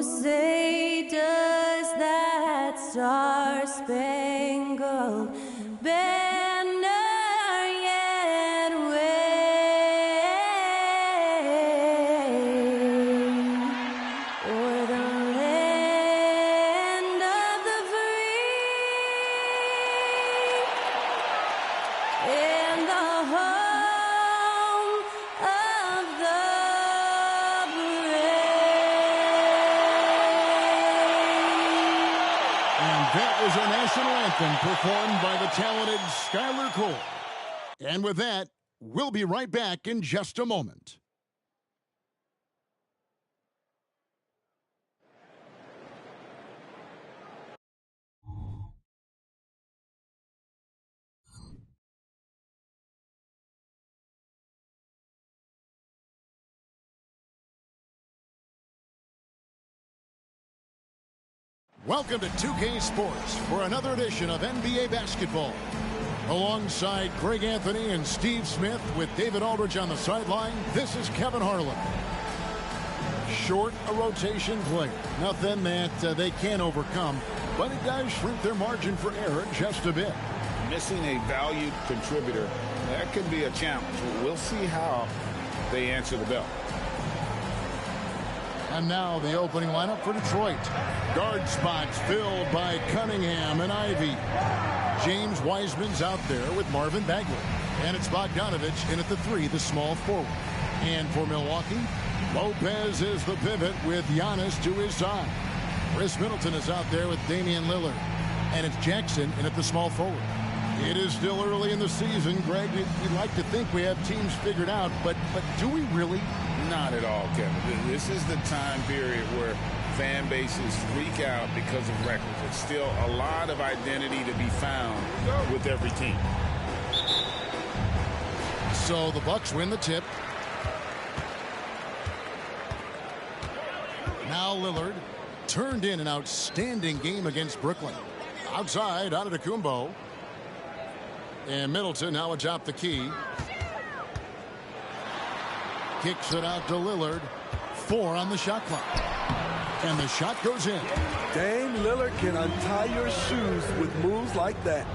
say does that star-spangled banner yet wave o'er the land of the free and the home of the That was our national anthem performed by the talented Skylar Cole. And with that, we'll be right back in just a moment. Welcome to 2K Sports for another edition of NBA basketball. Alongside Greg Anthony and Steve Smith with David Aldridge on the sideline, this is Kevin Harlan. Short a rotation player, nothing that they can't overcome, but it does shrink their margin for error just a bit. Missing a valued contributor, that could be a challenge. We'll see how they answer the bell. And now the opening lineup for Detroit. Guard spots filled by Cunningham and Ivy. James Wiseman's out there with Marvin Bagley. And it's Bogdanovich in at the 3, the small forward. And for Milwaukee, Lopez is the pivot with Giannis to his side. Chris Middleton is out there with Damian Lillard. And it's Jackson in at the small forward. It is still early in the season, Greg. We'd like to think we have teams figured out, but do we really? Not at all, Kevin. This is the time period where fan bases freak out because of records. It's still a lot of identity to be found with every team. So the Bucks win the tip. Now Lillard turned in an outstanding game against Brooklyn. Outside, Antetokounmpo. And Middleton now atop the key. Kicks it out to Lillard. 4 on the shot clock. And the shot goes in. Dame Lillard can untie your shoes with moves like that.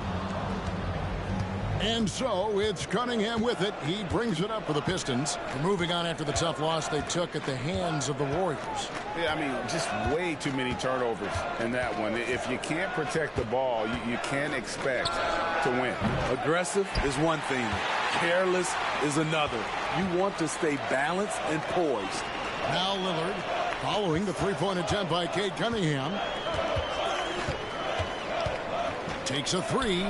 And so it's Cunningham with it. He brings it up for the Pistons. They're moving on after the tough loss they took at the hands of the Warriors. Yeah, I mean, just way too many turnovers in that one. If you can't protect the ball, you can't expect to win. Aggressive is one thing. Careless is another. You want to stay balanced and poised. Now Lillard following the three-point attempt by Cade Cunningham. Takes a 3.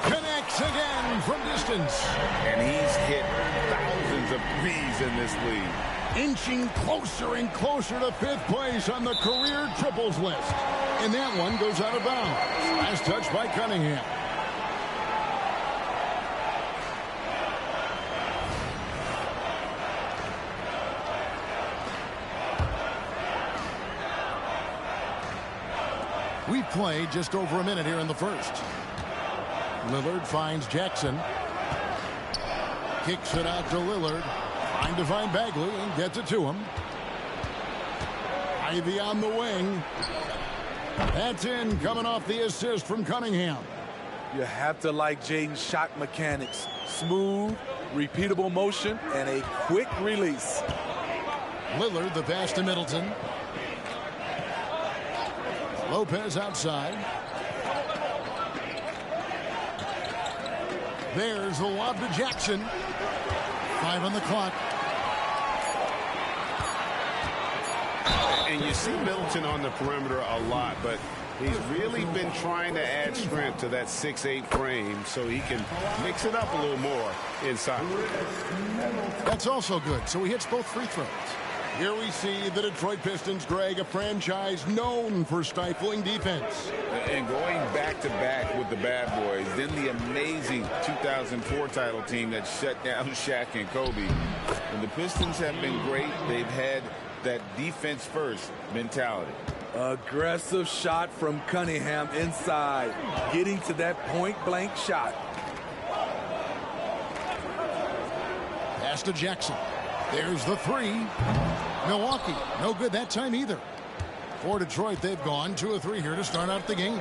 Connects again from distance. And he's hit thousands of threes in this league. Inching closer and closer to 5th place on the career triples list. And that one goes out of bounds. Last touch by Cunningham. We've played just over a minute here in the first. Lillard finds Jackson. Kicks it out to Lillard. Trying to find Bagley and gets it to him. Ivy on the wing. That's in, coming off the assist from Cunningham. You have to like Jaden's shot mechanics. Smooth, repeatable motion, and a quick release. Lillard, the pass to Middleton. Lopez outside. There's the lob to Jackson. 5 on the clock. And you see Middleton on the perimeter a lot, but he's really been trying to add strength to that 6'8" frame so he can mix it up a little more inside. That's also good. So he hits both free throws. Here we see the Detroit Pistons, Greg, a franchise known for stifling defense. And going back-to-back with the bad boys, then the amazing 2004 title team that shut down Shaq and Kobe. And the Pistons have been great. They've had that defense-first mentality. Aggressive shot from Cunningham inside, getting to that point-blank shot. Pass to Jackson. There's the 3. Milwaukee, no good that time either. For Detroit, they've gone 2 of 3 here to start out the game.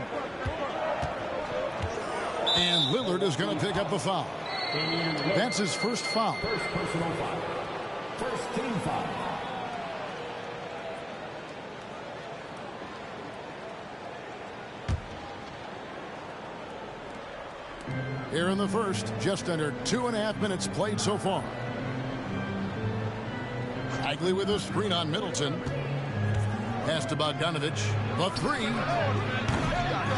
And Lillard is going to pick up a foul. That's his first foul. First personal foul. First team foul. Here in the first, just under 2.5 minutes played so far. Bagley with a screen on Middleton. Pass to Bogdanovich. The 3.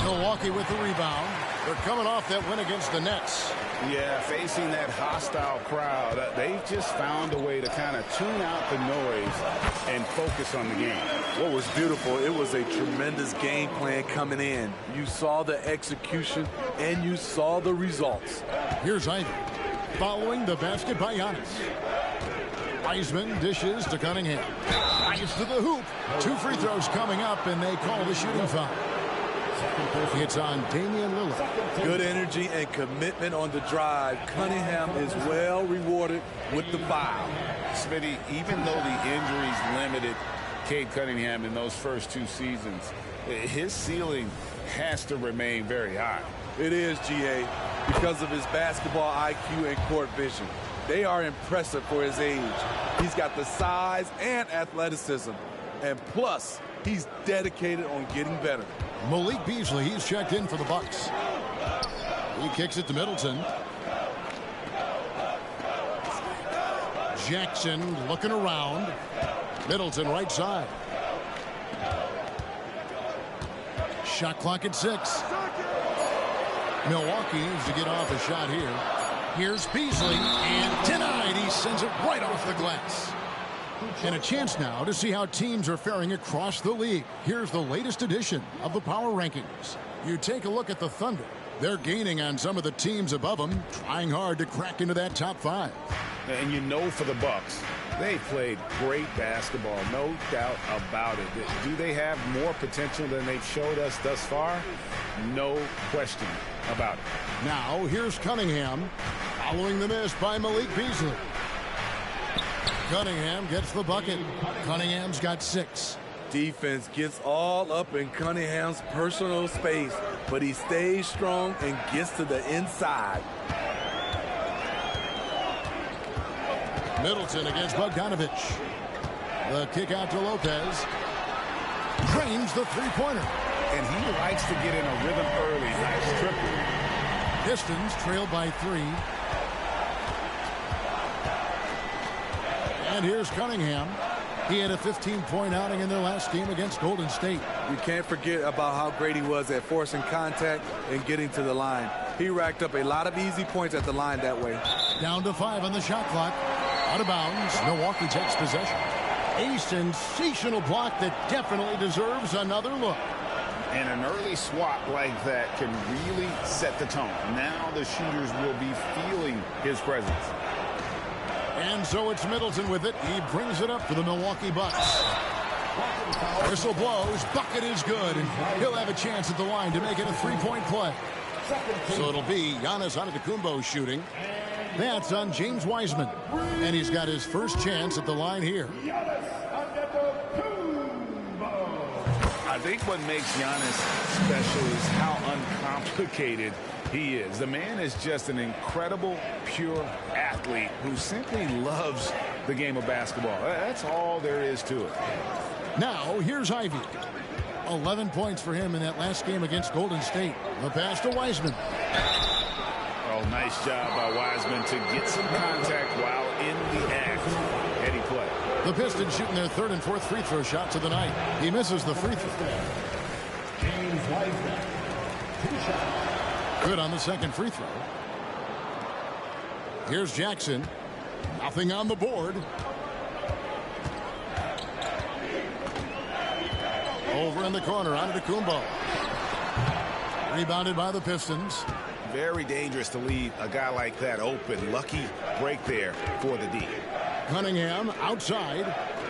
Milwaukee with the rebound. They're coming off that win against the Nets. Yeah, facing that hostile crowd, they just found a way to kind of tune out the noise and focus on the game. What was beautiful, it was a tremendous game plan coming in. You saw the execution and you saw the results. Here's Ivy following the basket by Giannis. Wiseman dishes to Cunningham. Drives to the hoop. 2 free throws coming up, and they call the shooting foul. It's on Damian Lillard. Good energy and commitment on the drive. Cunningham is well rewarded with the foul. Smitty, even though the injuries limited Cade Cunningham in those first 2 seasons, his ceiling has to remain very high. It is, GA, because of his basketball IQ and court vision. They are impressive for his age. He's got the size and athleticism. And plus, he's dedicated on getting better. Malik Beasley, he's checked in for the Bucks. He kicks it to Middleton. Jackson looking around. Middleton right side. Shot clock at 6. Milwaukee needs to get off a shot here. Here's Beasley, and denied. He sends it right off the glass. And a chance now to see how teams are faring across the league. Here's the latest edition of the Power Rankings. You take a look at the Thunder. They're gaining on some of the teams above them, trying hard to crack into that top 5. And you know, for the Bucks, they played great basketball, no doubt about it. Do they have more potential than they've showed us thus far? No question about it. Now, here's Cunningham, following the miss by Malik Beasley. Cunningham gets the bucket. Cunningham's got 6. Defense gets all up in Cunningham's personal space, but he stays strong and gets to the inside. Middleton against Bogdanovich. The kick out to Lopez. Drains the 3-pointer. And he likes to get in a rhythm early. Nice triple. Pistons trailed by 3. And here's Cunningham. He had a 15-point outing in their last game against Golden State. You can't forget about how great he was at forcing contact and getting to the line. He racked up a lot of easy points at the line that way. Down to 5 on the shot clock. Out of bounds. Milwaukee takes possession. A sensational block that definitely deserves another look. And an early swat like that can really set the tone. Now the shooters will be feeling his presence. And so it's Middleton with it. He brings it up for the Milwaukee Bucks. Whistle blows. Bucket is good. And he'll have a chance at the line to make it a 3-point play. So it'll be Giannis Antetokounmpo shooting. That's on James Wiseman. And he's got his first chance at the line here. I think what makes Giannis special is how uncomplicated he is. The man is just an incredible, pure athlete who simply loves the game of basketball. That's all there is to it. Now, here's Ivy. 11 points for him in that last game against Golden State. The pass to Wiseman. Oh, nice job by Wiseman to get some contact while in the act. Heady play. The Pistons shooting their 3rd and 4th free throw shots of the night. He misses the free throw. James Wiseman. 2 shots. Good on the 2nd free throw. Here's Jackson. Nothing on the board. Over in the corner, Antetokounmpo. Rebounded by the Pistons. Very dangerous to leave a guy like that open. Lucky break there for the D. Cunningham outside.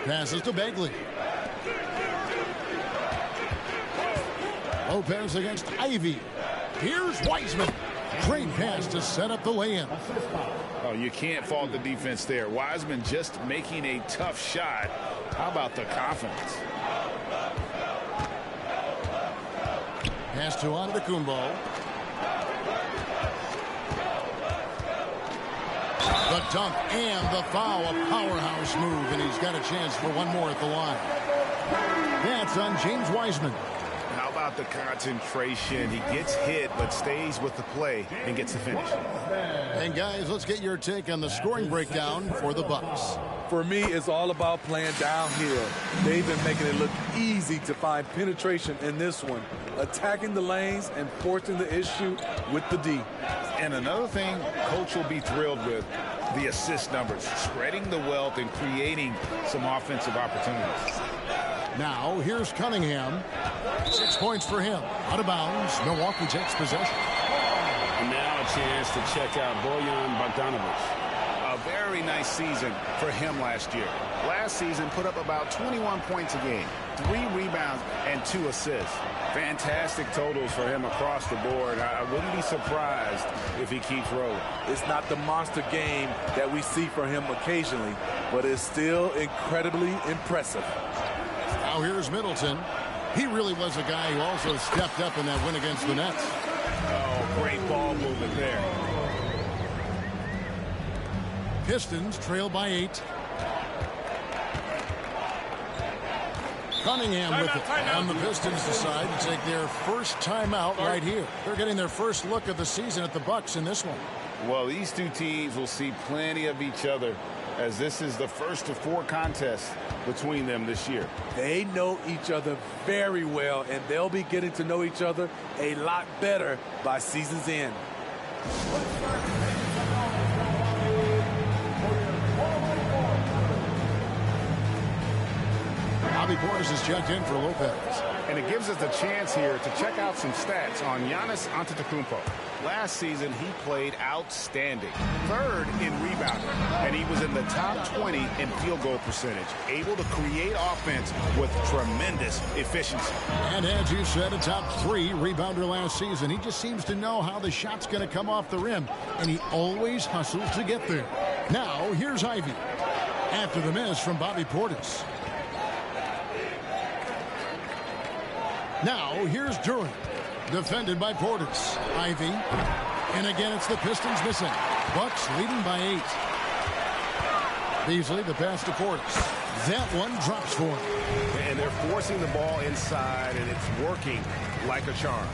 Passes to Bagley. Lopez against Ivy. Here's Wiseman. Great pass to set up the lay-in. Oh, you can't fault the defense there. Wiseman just making a tough shot. How about the confidence? Pass to Antetokounmpo. The dunk and the foul, a powerhouse move, and he's got a chance for one more at the line. That's on James Wiseman. How about the concentration? He gets hit, but stays with the play and gets the finish. And guys, let's get your take on the scoring breakdown for the Bucks. For me, it's all about playing downhill. They've been making it look easy to find penetration in this one, attacking the lanes and forcing the issue with the D. And another thing Coach will be thrilled with, the assist numbers, spreading the wealth and creating some offensive opportunities. Now, here's Cunningham. 6 points for him. Out of bounds. Milwaukee takes possession. And now a chance to check out Bojan Bogdanovic. A very nice season for him last year. Last season put up about 21 points a game, 3 rebounds, and 2 assists. Fantastic totals for him across the board. I wouldn't be surprised if he keeps rolling. It's not the monster game that we see from him occasionally, but it's still incredibly impressive. Now here's Middleton. He really was a guy who also stepped up in that win against the Nets. Oh, great ball movement there. Pistons trail by 8. Cunningham with it. And the Pistons decide to take their first timeout right here. They're getting their first look of the season at the Bucks in this one. Well, these two teams will see plenty of each other, as this is the first of 4 contests between them this year. They know each other very well, and they'll be getting to know each other a lot better by season's end. Bobby Portis is checked in for Lopez. And it gives us a chance here to check out some stats on Giannis Antetokounmpo. Last season, he played outstanding. 3rd in rebounding, and he was in the top 20 in field goal percentage, able to create offense with tremendous efficiency. And as you said, a top 3 rebounder last season. He just seems to know how the shot's going to come off the rim, and he always hustles to get there. Now, here's Ivy. After the miss from Bobby Portis. Now, here's Durant. Defended by Portis. Ivy. And again, it's the Pistons missing. Bucks leading by 8. Beasley, the pass to Portis. That one drops for him. And they're forcing the ball inside, and it's working like a charm.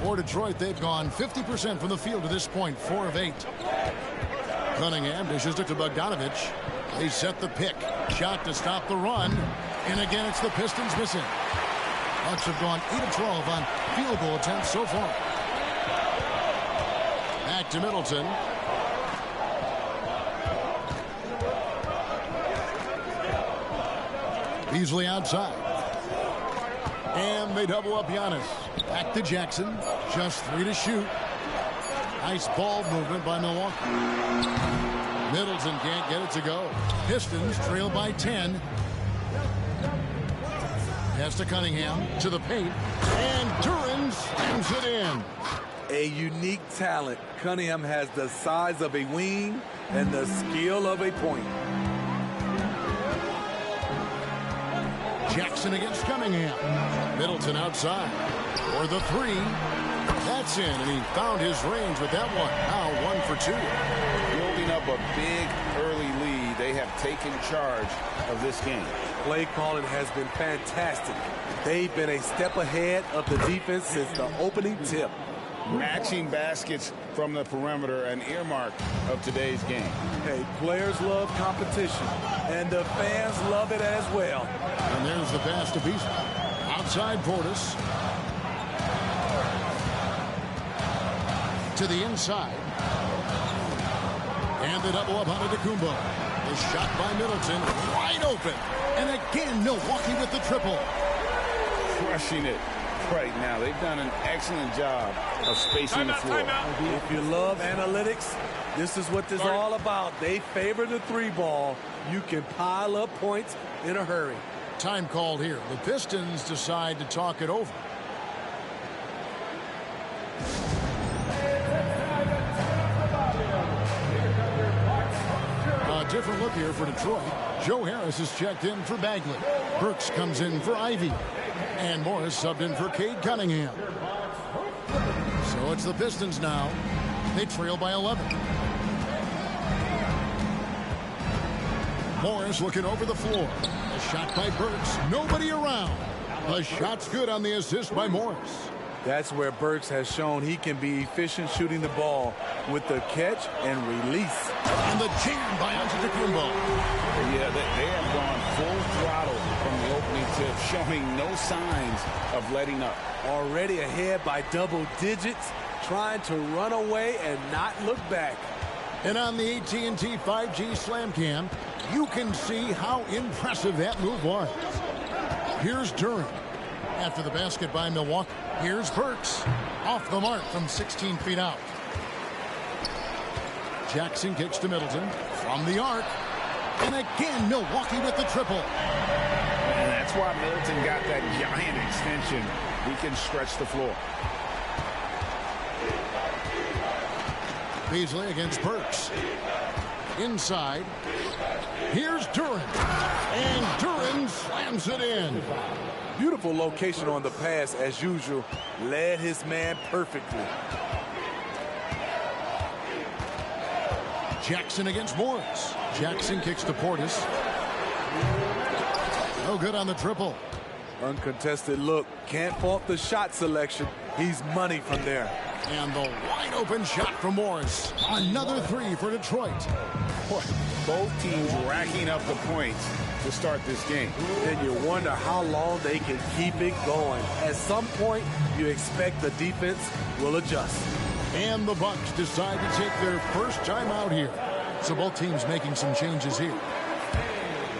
For Detroit, they've gone 50% from the field to this point, 4 of 8. Cunningham dishes it to Bogdanovic. They set the pick. Shot to stop the run. And again, it's the Pistons missing. Bucks have gone 8 of 12 on field goal attempts so far. Back to Middleton. Beasley outside. And they double up Giannis. Back to Jackson. Just 3 to shoot. Nice ball movement by Milwaukee. Middleton can't get it to go. Pistons trail by 10. Pass to Cunningham, to the paint, and Durant slams it in. A unique talent. Cunningham has the size of a wing and the skill of a point. Jackson against Cunningham. Middleton outside for the 3. That's in, and he found his range with that one. Now 1 for 2. Building up a big early lead, they have taken charge of this game. Play calling has been fantastic. They've been a step ahead of the defense since the opening tip. Matching baskets from the perimeter, an earmark of today's game. Hey, players love competition, and the fans love it as well. And there's the pass to Beasley. Outside Portis. To the inside. And the double up on Antetokounmpo. The shot by Middleton, wide open. And again, Milwaukee with the triple. Crushing it right now. They've done an excellent job of spacing the floor. If you love analytics, this is what this is all about. They favor the 3 ball. You can pile up points in a hurry. Time called here. The Pistons decide to talk it over. A different look here for Detroit. Joe Harris is checked in for Bagley. Brooks comes in for Ivy. And Morris subbed in for Cade Cunningham. So it's the Pistons now. They trail by 11. Morris looking over the floor. A shot by Burks. Nobody around. The shot's good on the assist by Morris. That's where Burks has shown he can be efficient shooting the ball with the catch and release. And the jam by Antetokounmpo. Yeah, they have gone full throttle from the opening tip, showing no signs of letting up. Already ahead by double digits, trying to run away and not look back. And on the AT&T 5G Slam Cam, you can see how impressive that move was. Here's Durant. After the basket by Milwaukee, here's Burks. Off the mark from 16 feet out. Jackson kicks to Middleton from the arc. And again, Milwaukee with the triple. And that's why Middleton got that giant extension. He can stretch the floor. Beasley against Burks. Inside. Here's Durant. And Durant slams it in. Beautiful location on the pass as usual. Led his man perfectly. Jackson against Morris. Jackson kicks to Portis. No good on the triple. Uncontested look. Can't fault the shot selection. He's money from there. And the wide open shot from Morris. Another three for Detroit. Both teams racking up the points to start this game. Then you wonder how long they can keep it going. At some point, you expect the defense will adjust. And the Bucks decide to take their first time out here. So both teams making some changes here.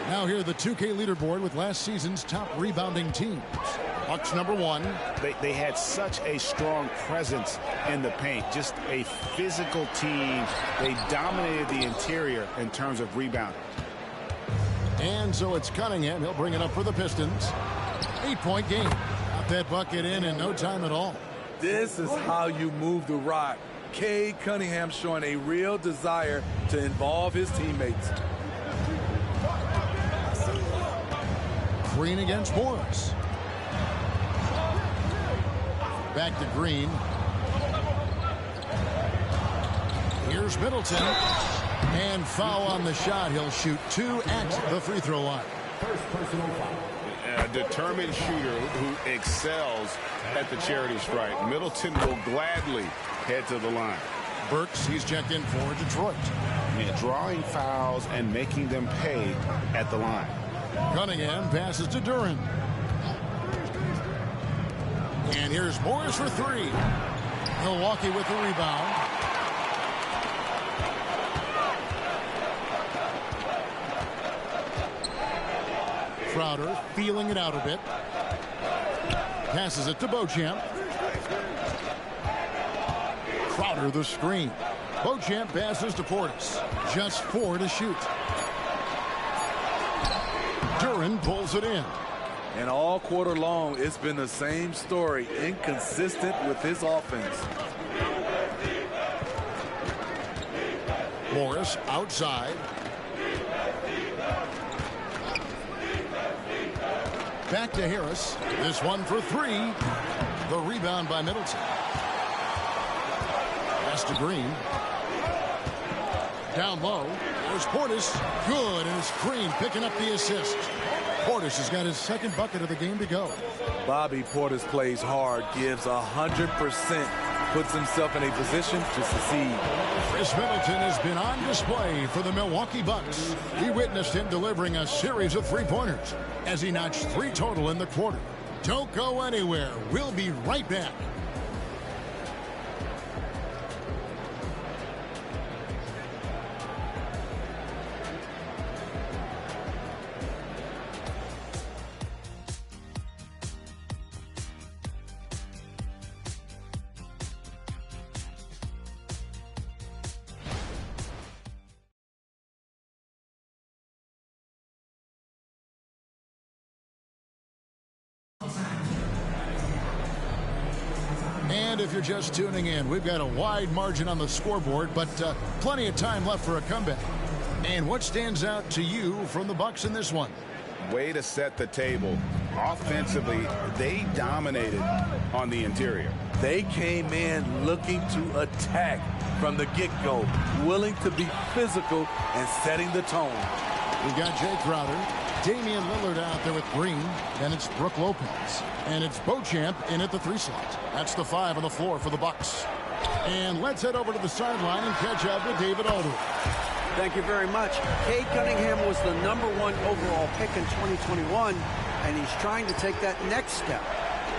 Now here the 2K leaderboard with last season's top rebounding teams. Bucks #1. They had such a strong presence in the paint. Just a physical team. They dominated the interior in terms of rebounding. And so it's Cunningham. He'll bring it up for the Pistons. 8-point game. Got that bucket in no time at all. This is how you move the rock. Cade Cunningham showing a real desire to involve his teammates. Green against Morris. Back to Green. Here's Middleton. And foul on the shot. He'll shoot 2 at the free throw line. First personal foul. A determined shooter who excels at the charity stripe. Middleton will gladly head to the line. Burks, he's checked in for Detroit. Yeah, drawing fouls and making them pay at the line. Cunningham passes to Durant. And here's Morris for 3. Milwaukee with the rebound. Crowder feeling it out a bit. Passes it to Beauchamp. Crowder the screen. Beauchamp passes to Portis. Just 4 to shoot. Durant pulls it in. And all quarter long, it's been the same story. Inconsistent with his offense. Morris outside. Back to Harris. This one for 3. The rebound by Middleton. Pass to Green. Down low. There's Portis. Good. And it's Green picking up the assist. Portis has got his second bucket of the game to go. Bobby Portis plays hard, gives 100%, puts himself in a position to succeed. Chris Middleton has been on display for the Milwaukee Bucks. We witnessed him delivering a series of three-pointers as he notched 3 total in the quarter. Don't go anywhere. We'll be right back. And if you're just tuning in, we've got a wide margin on the scoreboard, but plenty of time left for a comeback. And what stands out to you from the Bucks in this one? Way to set the table. Offensively, they dominated on the interior. They came in looking to attack from the get-go, willing to be physical and setting the tone. We've got Jay Crowder, Damian Lillard out there with Green. Then it's Brook Lopez. And it's Beauchamp in at the 3 slot. That's the 5 on the floor for the Bucks. And let's head over to the sideline and catch up with David Aldridge. Thank you very much. Cade Cunningham was the #1 overall pick in 2021, and he's trying to take that next step.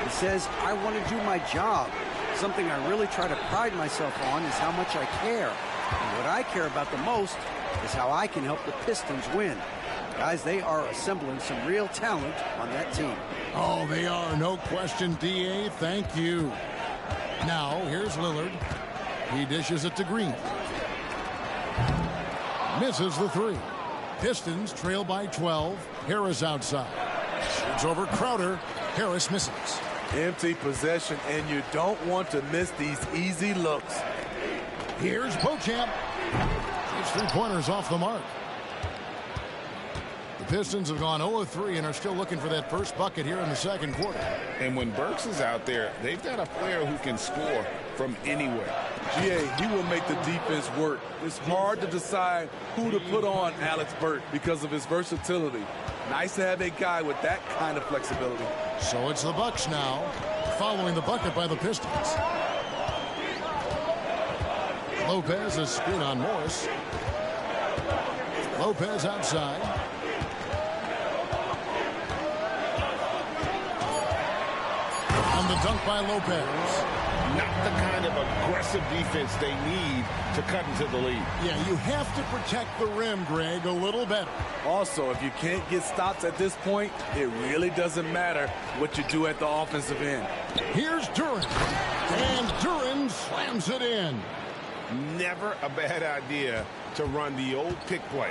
He says, I want to do my job. Something I really try to pride myself on is how much I care. And what I care about the most is how I can help the Pistons win. Guys, they are assembling some real talent on that team. Oh, they are. No question, D.A. Thank you. Now, here's Lillard. He dishes it to Green. Misses the 3. Pistons trail by 12. Harris outside. Shoots over Crowder. Harris misses. Empty possession, and you don't want to miss these easy looks. Here's Beauchamp. These 3-pointers off the mark. The Pistons have gone 0-3 and are still looking for that first bucket here in the second quarter. And when Burks is out there, they've got a player who can score from anywhere. GA, he will make the defense work. It's hard to decide who to put on Alex Burke because of his versatility. Nice to have a guy with that kind of flexibility. So it's the Bucks now, following the bucket by the Pistons. Lopez a screen on Morris. Lopez outside. On the dunk by Lopez. Not the kind of aggressive defense they need to cut into the lead. Yeah, you have to protect the rim, Greg, a little better. Also, if you can't get stops at this point, it really doesn't matter what you do at the offensive end. Here's Duren. And Duren slams it in. Never a bad idea to run the old pick play.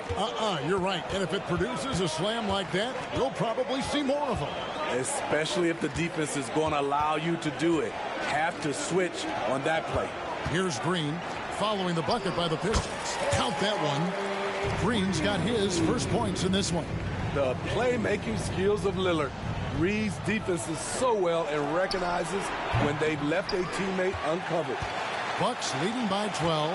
You're right. And if it produces a slam like that, we'll probably see more of them. Especially if the defense is going to allow you to do it. Have to switch on that play. Here's Green following the bucket by the Pistons. Count that one. Green's got his first points in this one. The playmaking skills of Lillard. Reads defenses so well and recognizes when they've left a teammate uncovered. Bucks leading by 12.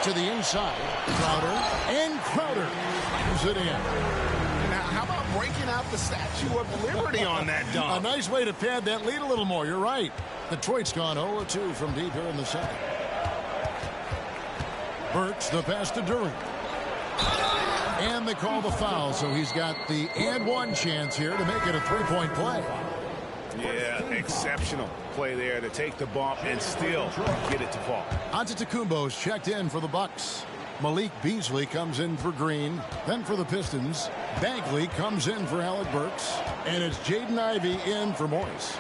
To the inside. Crowder slams it in. Now, how about breaking out the Statue of Liberty on that dunk? A nice way to pad that lead a little more. You're right. Detroit's gone 0-2 from deep here in the second. Burks the pass to Duren. And they call the foul, so he's got the and one chance here to make it a 3-point play. Yeah, exceptional play there to take the bump and still get it to fall. Antetokounmpo's checked in for the Bucks. Malik Beasley comes in for Green. Then for the Pistons, Bagley comes in for Alec Burks. And it's Jaden Ivey in for Morris.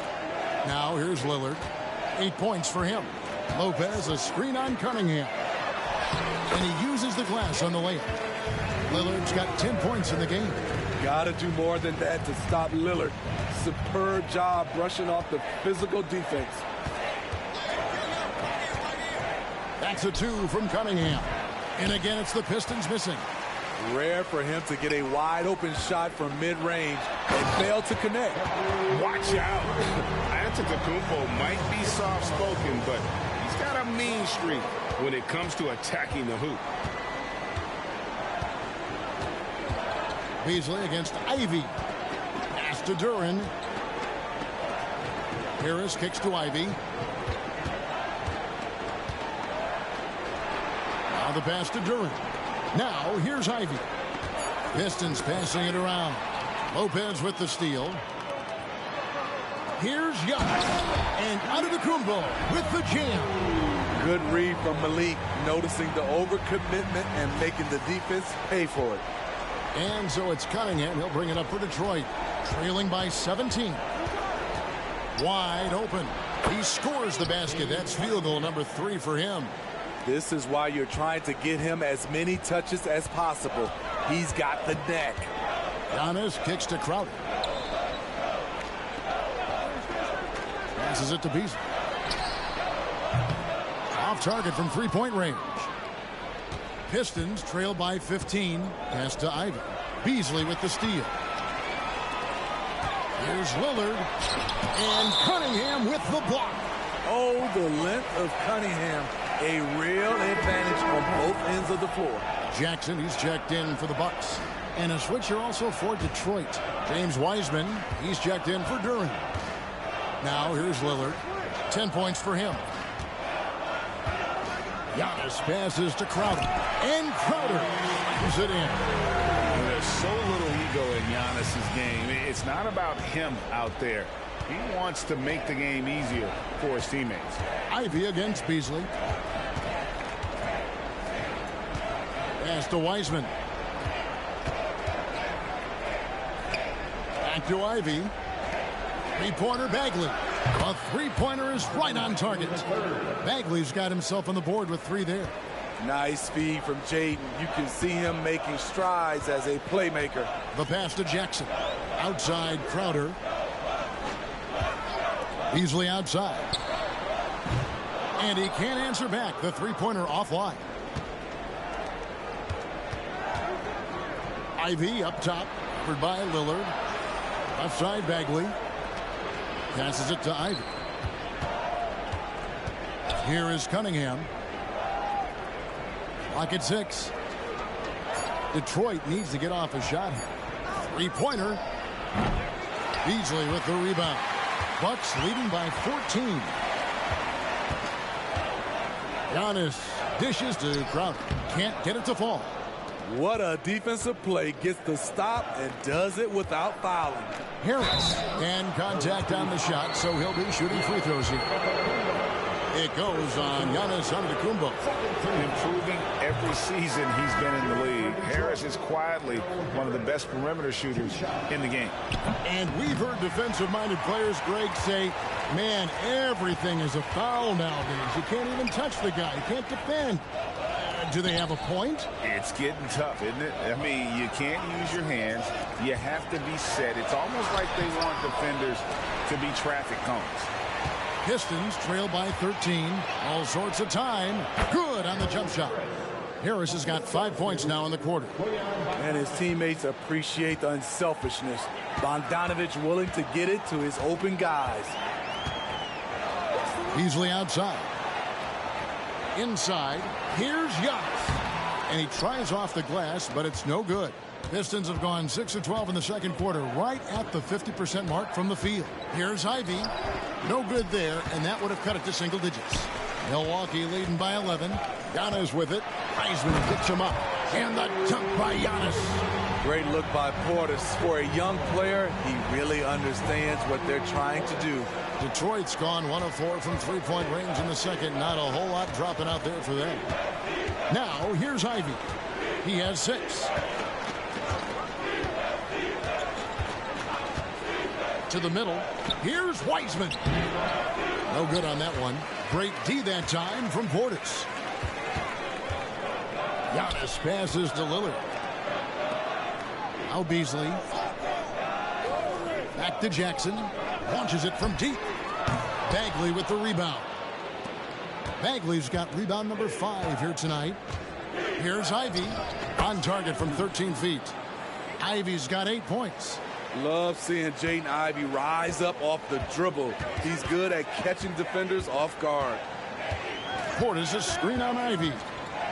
Now here's Lillard. 8 points for him. Lopez a screen on Cunningham. And he uses the glass on the layup. Lillard's got 10 points in the game. Got to do more than that to stop Lillard. Superb job brushing off the physical defense. That's a 2 from Cunningham. And again, it's the Pistons missing. Rare for him to get a wide open shot from mid-range and fail to connect. Watch out. Antetokounmpo might be soft-spoken, but he's got a mean streak when it comes to attacking the hoop. Beasley against Ivy. Pass to Duren. Harris kicks to Ivy. Now the pass to Duren. Now here's Ivy. Pistons passing it around. Lopez with the steal. Here's Young. And Antetokounmpo with the jam. Good read from Malik, noticing the overcommitment and making the defense pay for it. And so it's Cunningham. He'll bring it up for Detroit. Trailing by 17. Wide open. He scores the basket. That's field goal number 3 for him. This is why you're trying to get him as many touches as possible. He's got the neck. Giannis kicks to Crowder. Passes it to Beasley. Off target from 3-point range. Pistons trail by 15. Pass to Ivy. Beasley with the steal. Here's Lillard. And Cunningham with the block. Oh, the length of Cunningham. A real advantage on both ends of the floor. Jackson, he's checked in for the Bucks. And a switcher also for Detroit. James Wiseman, he's checked in for Durham. Now here's Lillard. 10 points for him. Giannis passes to Crowder. And Crowder slams it in. There's so little ego in Giannis's game. It's not about him out there. He wants to make the game easier for his teammates. Ivy against Beasley. Pass to Wiseman. Back to Ivy. Three-pointer Bagley. A three-pointer is right on target. Bagley's got himself on the board with 3 there. Nice feed from Jaden. You can see him making strides as a playmaker. The pass to Jackson. Outside Crowder. Beasley outside. And he can't answer back. The three-pointer offline. Ivy up top. Covered by Lillard. Outside Bagley. Passes it to Ivy. Here is Cunningham. Clock at 6. Detroit needs to get off a shot here. Three-pointer. Beasley with the rebound. Bucks leading by 14. Giannis dishes to Crowder. Can't get it to fall. What a defensive play. Gets the stop and does it without fouling. Harris. And contact on the shot, so he'll be shooting free throws here. It goes on Giannis Antetokounmpo. Improving every season he's been in the league. Harris is quietly one of the best perimeter shooters in the game. And we've heard defensive-minded players, Greg, say, man, everything is a foul nowadays. You can't even touch the guy. You can't defend. Do they have a point? It's getting tough, isn't it? I mean, you can't use your hands. You have to be set. It's almost like they want defenders to be traffic cones. Pistons trail by 13. All sorts of time. Good on the jump shot. Harris has got 5 points now in the quarter. And his teammates appreciate the unselfishness. Bogdanovich willing to get it to his open guys. Beasley outside. Inside. Here's Giannis. And he tries off the glass, but it's no good. Pistons have gone 6 of 12 in the second quarter, right at the 50% mark from the field. Here's Ivy. No good there, and that would have cut it to single digits. Milwaukee leading by 11. Giannis with it. Wiseman picks him up. And the dunk by Giannis. Great look by Portis. For a young player, he really understands what they're trying to do. Detroit's gone 1 of 4 from three-point range in the second. Not a whole lot dropping out there for them. Now, here's Ivy. He has 6. To the middle. Here's Wiseman. No good on that one. Great D that time from Portis. Giannis passes to Lillard. Now Beasley. Back to Jackson. Launches it from deep. Bagley with the rebound. Bagley's got rebound number 5 here tonight. Here's Ivy. On target from 13 feet. Ivy's got 8 points. Love seeing Jaden Ivey rise up off the dribble. He's good at catching defenders off guard. Portis a screen on Ivy.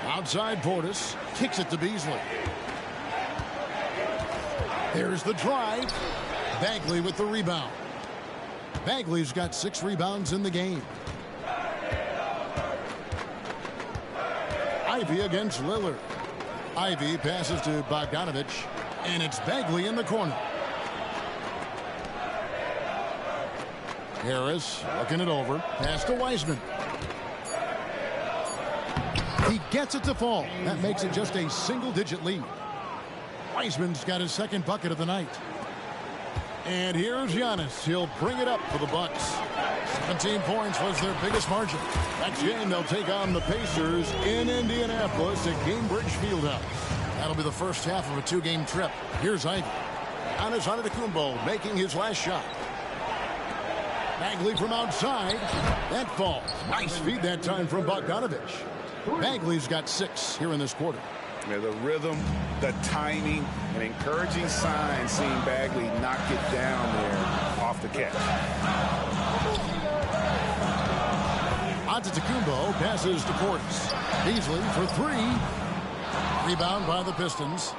Outside Portis. Kicks it to Beasley. There's the drive. Bagley with the rebound. Bagley's got 6 rebounds in the game. Ivy against Lillard. Ivy passes to Bogdanovich. And it's Bagley in the corner. Harris looking it over. Pass to Wiseman. He gets it to fall. That makes it just a single-digit lead. Wiseman's got his second bucket of the night. And here's Giannis. He'll bring it up for the Bucks. 17 points was their biggest margin. Next game, they'll take on the Pacers in Indianapolis at Gainbridge Fieldhouse. That'll be the first half of a 2-game trip. Here's Ivy. Giannis Antetokounmpo making his last shot. Bagley from outside. That falls. Nice feed that time from Bogdanovich. Bagley's got 6 here in this quarter. Yeah, the rhythm, the timing, an encouraging sign seeing Bagley knock it down there off the catch. Antetokounmpo passes to Portis. Beasley for three. Rebound by the Pistons.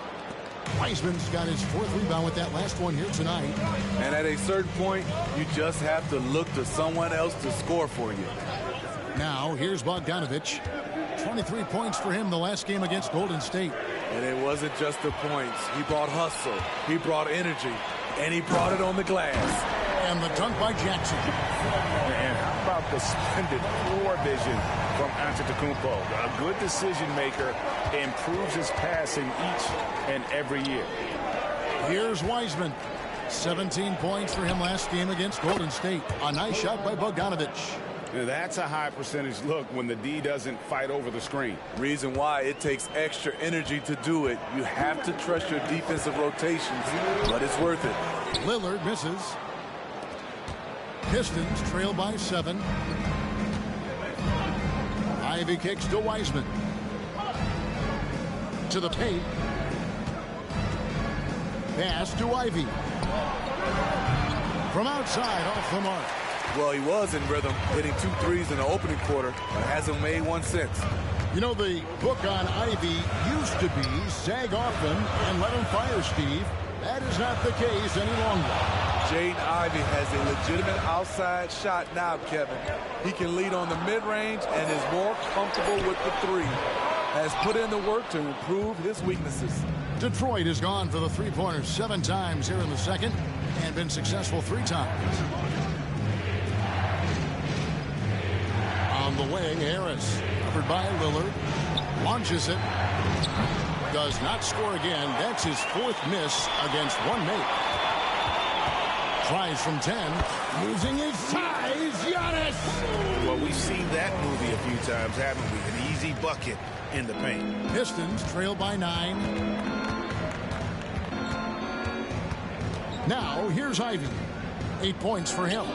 Wiseman's got his fourth rebound with that last one here tonight. And at a certain point, you just have to look to someone else to score for you. Now, here's Bogdanovic. 23 points for him the last game against Golden State. And it wasn't just the points. He brought hustle, he brought energy, and he brought it on the glass. And the dunk by Jackson. And how about the splendid floor vision from Antetokounmpo? A good decision maker, improves his passing each and every year. Here's Wiseman. 17 points for him last game against Golden State. A nice shot by Bogdanovic. That's a high percentage look when the D doesn't fight over the screen. Reason why it takes extra energy to do it. You have to trust your defensive rotations, but it's worth it. Lillard misses. Pistons trail by 7. Ivy kicks to Wiseman. To the paint. Pass to Ivy. From outside, off the mark. Well, he was in rhythm, hitting 2 threes in the opening quarter, but hasn't made one since. You know, the book on Ivy used to be sag off him and let him fire, Steve. That is not the case any longer. Jaden Ivey has a legitimate outside shot now, Kevin. He can lead on the mid-range and is more comfortable with the 3. Has put in the work to improve his weaknesses. Detroit has gone for the three-pointers 7 times here in the second and been successful 3 times. On the wing, Harris, covered by Lillard, launches it, does not score again. That's his 4th miss against 1 mate. Tries from 10, using his size, Giannis! Well, we've seen that movie a few times, haven't we? An easy bucket in the paint. Pistons trail by 9. Now, here's Ivy. 8 points for him.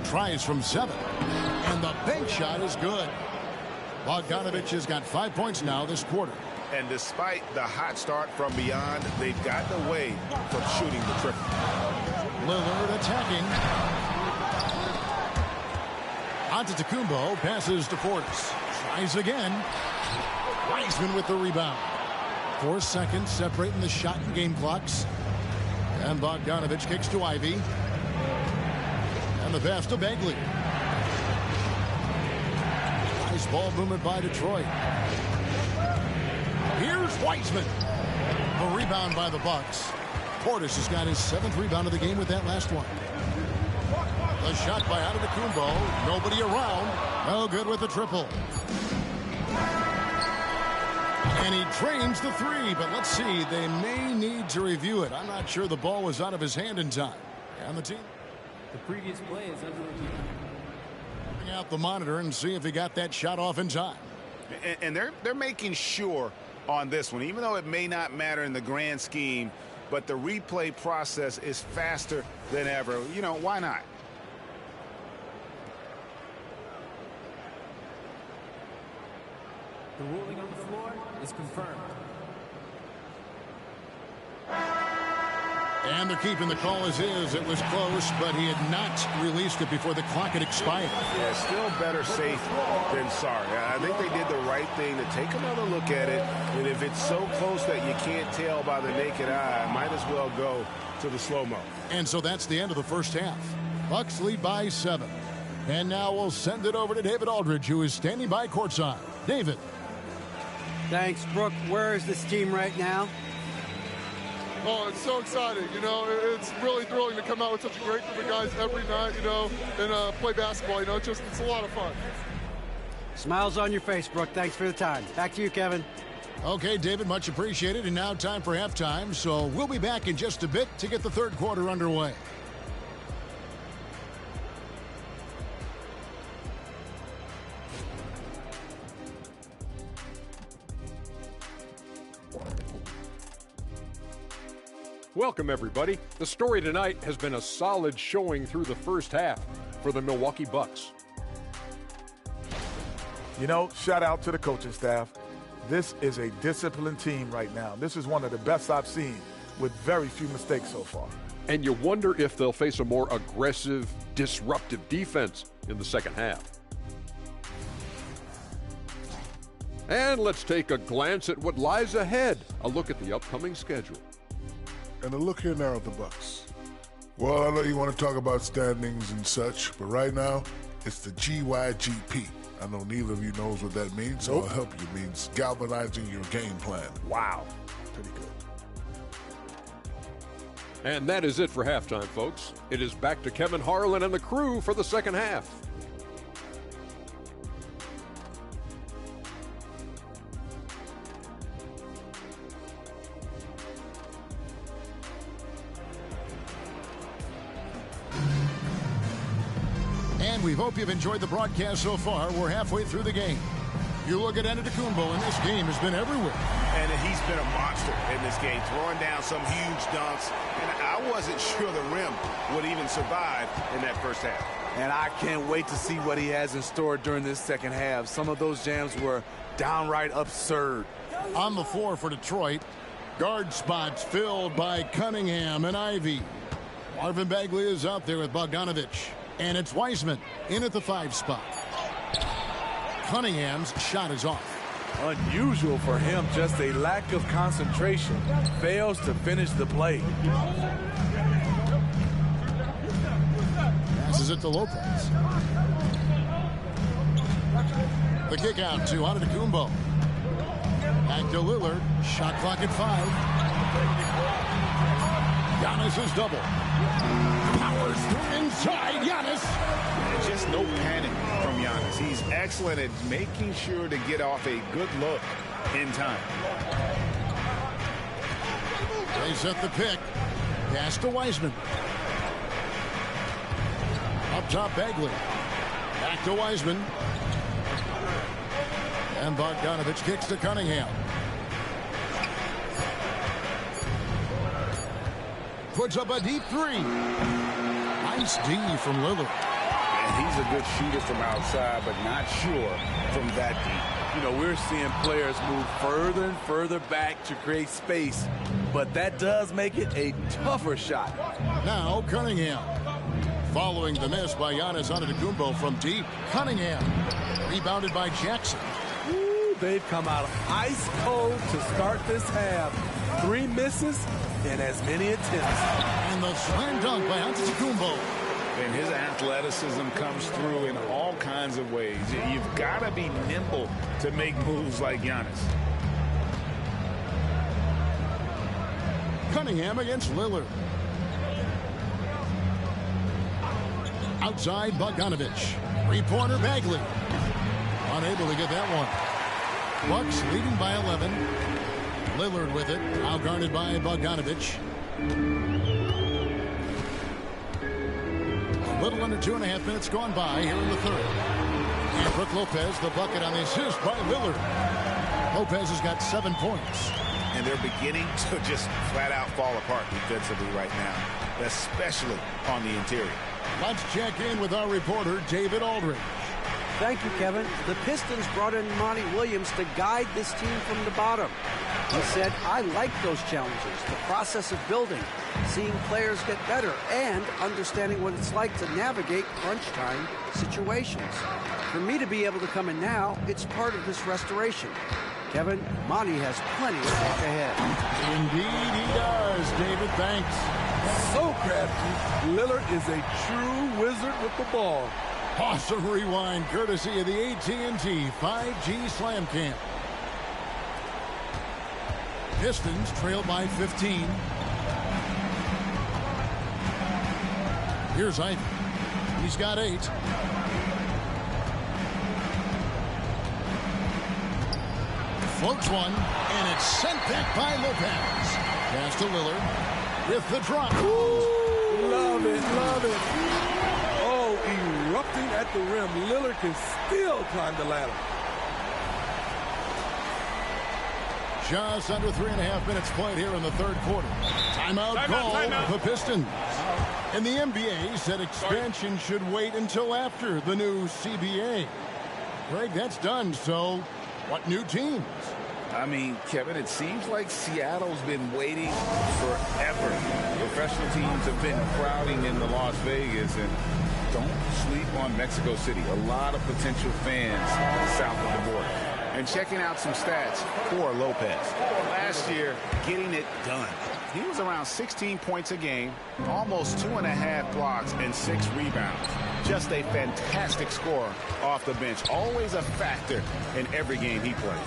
Tries from 7. And the bank shot is good. Bogdanovic has got 5 points now this quarter. And despite the hot start from beyond, they've gotten away from shooting the triple. Lillard attacking. Antetokounmpo passes to Portis. Tries again. Wiseman with the rebound. 4 seconds separating the shot and game clocks. And Bogdanovic kicks to Ivy. And the pass to Bagley. Nice ball movement by Detroit. Here's Wiseman. A rebound by the Bucks. Portis has got his 7th rebound of the game with that last one. The shot by Antetokounmpo. Nobody around. No good with the triple. And he trains the 3, but let's see. They may need to review it. I'm not sure the ball was out of his hand in time. And the team. The previous play is under review. Bring out the monitor and see if he got that shot off in time. And they're making sure on this one, even though it may not matter in the grand scheme, but the replay process is faster than ever. You know, why not? The ruling on the floor is confirmed. And they're keeping the call as is. It was close, but he had not released it before the clock had expired. Yeah, still better safe than sorry. I think they did the right thing to take another look at it. And if it's so close that you can't tell by the naked eye, might as well go to the slow-mo. And so that's the end of the first half. Bucks lead by 7. And now we'll send it over to David Aldridge, who is standing by courtside. David. Thanks, Brooke. Where is this team right now? Oh, it's so exciting, you know. It's really thrilling to come out with such a great group of guys every night, you know, and play basketball, you know. It's a lot of fun. Smiles on your face, Brooke. Thanks for the time. Back to you, Kevin. Okay, David, much appreciated. And now time for halftime, so we'll be back in just a bit to get the third quarter underway. Welcome, everybody. The story tonight has been a solid showing through the first half for the Milwaukee Bucks. You know, shout out to the coaching staff. This is a disciplined team right now. This is one of the best I've seen with very few mistakes so far. And you wonder if they'll face a more aggressive, disruptive defense in the second half. And let's take a glance at what lies ahead. A look at the upcoming schedule. And a look here now at the Bucks. Well, I know you want to talk about standings and such, but right now, it's the GYGP. I know neither of you knows what that means, so I'll help you. It means galvanizing your game plan. Wow. Pretty good. And that is it for halftime, folks. It is back to Kevin Harlan and the crew for the second half. And we hope you've enjoyed the broadcast so far. We're halfway through the game. You look at Antetokounmpo, and this game has been everywhere. And he's been a monster in this game, throwing down some huge dunks. And I wasn't sure the rim would even survive in that first half. And I can't wait to see what he has in store during this second half. Some of those jams were downright absurd. On the floor for Detroit, guard spots filled by Cunningham and Ivy. Marvin Bagley is out there with Bogdanovich. And it's Wiseman in at the 5 spot. Cunningham's shot is off. Unusual for him, just a lack of concentration. Fails to finish the play. Passes it to Lopez. The kick out to Antetokounmpo. Back to Lillard. Shot clock at 5. Giannis is double. Powers through inside. Giannis. Just no panic from Giannis. He's excellent at making sure to get off a good look in time. They set the pick. Pass to Wiseman. Up top, Bagley. Back to Wiseman. And Bogdanovich kicks to Cunningham. Puts up a deep 3. Nice D from Lillard. And he's a good shooter from outside, but not sure from that deep. You know, we're seeing players move further and further back to create space, but that does make it a tougher shot. Now Cunningham. Following the miss by Giannis Antetokounmpo from deep. Cunningham. Rebounded by Jackson. Ooh, they've come out ice cold to start this half. 3 misses and as many attempts. And the slam dunk by Antetokounmpo. And his athleticism comes through in all kinds of ways. You've got to be nimble to make moves like Giannis. Cunningham against Lillard. Outside Bogdanovich. 3-pointer Bagley. Unable to get that one. Bucks leading by 11. Lillard with it. Now guarded by Bogdanovich. A little under 2.5 minutes gone by here in the third. And Brook Lopez, the bucket on the assist by Lillard. Lopez has got 7 points. And they're beginning to just flat out fall apart defensively right now, especially on the interior. Let's check in with our reporter, David Aldridge. Thank you, Kevin. The Pistons brought in Monty Williams to guide this team from the bottom. He said, I like those challenges, the process of building, seeing players get better, and understanding what it's like to navigate crunch time situations. For me to be able to come in now, it's part of this restoration. Kevin, Monty has plenty of work ahead. Indeed he does, David. Thanks. So crafty. Lillard is a true wizard with the ball. Awesome rewind, courtesy of the AT&T 5G Slam Cam. Pistons trail by 15. Here's Ivy. He's got 8. Floats one, and it's sent back by Lopez. Pass to Lillard with the drop. Ooh, love it, love it. Oh, erupting at the rim. Lillard can still climb the ladder. Just under 3.5 minutes played here in the third quarter. Timeout call the Pistons. And the NBA said expansion should wait until after the new CBA. Greg, that's done, so what new teams? I mean, Kevin, it seems like Seattle's been waiting forever. Professional teams have been crowding into Las Vegas, and don't sleep on Mexico City. A lot of potential fans south of the border. And checking out some stats for Lopez. Last year, getting it done. He was around 16 points a game, almost 2.5 blocks, and 6 rebounds. Just a fantastic scorer off the bench. Always a factor in every game he plays.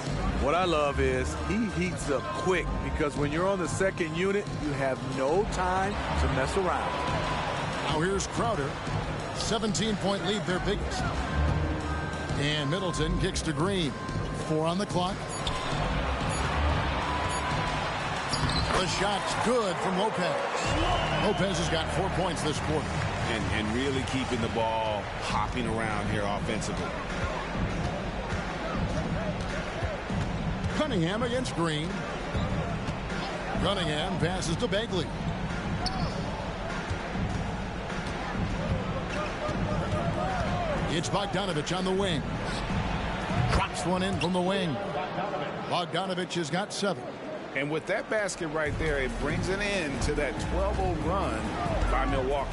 What I love is he heats up quick because when you're on the second unit, you have no time to mess around. Now here's Crowder. 17-point lead, their biggest. And Middleton kicks to Green. 4 on the clock. The shot's good from Lopez. Lopez has got 4 points this quarter. And really keeping the ball hopping around here offensively. Cunningham against Green. Cunningham passes to Bagley. It's Bogdanovich on the wing. Drops one in from the wing. Bogdanovich has got 7. And with that basket right there, it brings an end to that 12-0 run by Milwaukee.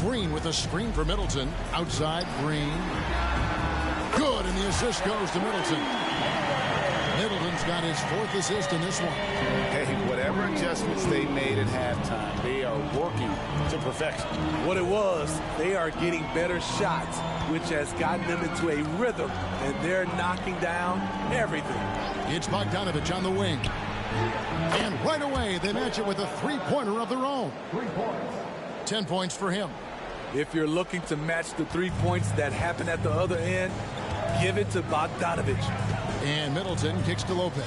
Green with a screen for Middleton. Outside, Green. Good, and the assist goes to Middleton. Middleton's got his 4th assist in this one. Hey, whatever adjustments they made at halftime, they are working to perfection. What it was, they are getting better shots, which has gotten them into a rhythm, and they're knocking down everything. It's Bogdanovich on the wing. And right away, they match it with a 3-pointer of their own. 3 points. 10 points for him. If you're looking to match the 3 points that happen at the other end, give it to Bogdanovich. And Middleton kicks to Lopez.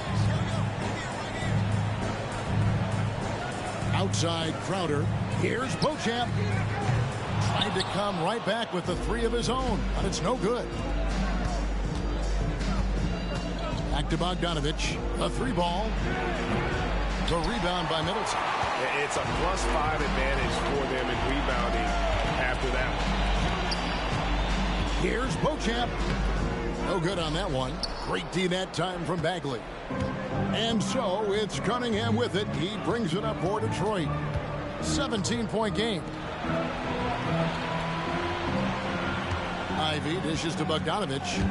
Outside, Crowder. Here's Beauchamp. Tried to come right back with the 3 of his own, but it's no good. Back to Bogdanovich. A 3-ball. The rebound by Middleton. It's a +5 advantage for them in rebounding after that one. Here's Beauchamp. No good on that one. Great D that time from Bagley. And so it's Cunningham with it. He brings it up for Detroit. 17-point game. Ivy dishes to Bogdanovich.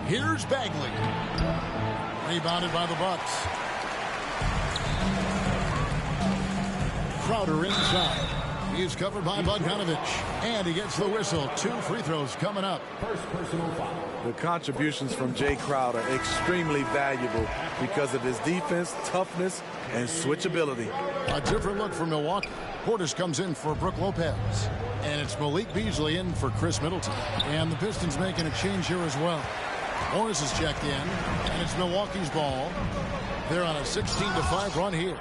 Here's Bagley. Rebounded by the Bucks. Crowder inside. He's covered by Bogdanovich. And he gets the whistle. 2 free throws coming up. First personal foul. The contributions from Jay Crowder extremely valuable because of his defense, toughness, and switchability. A different look for Milwaukee. Portis comes in for Brook Lopez. And it's Malik Beasley in for Chris Middleton. And the Pistons making a change here as well. Morris is checked in. And it's Milwaukee's ball. They're on a 16-5 run here.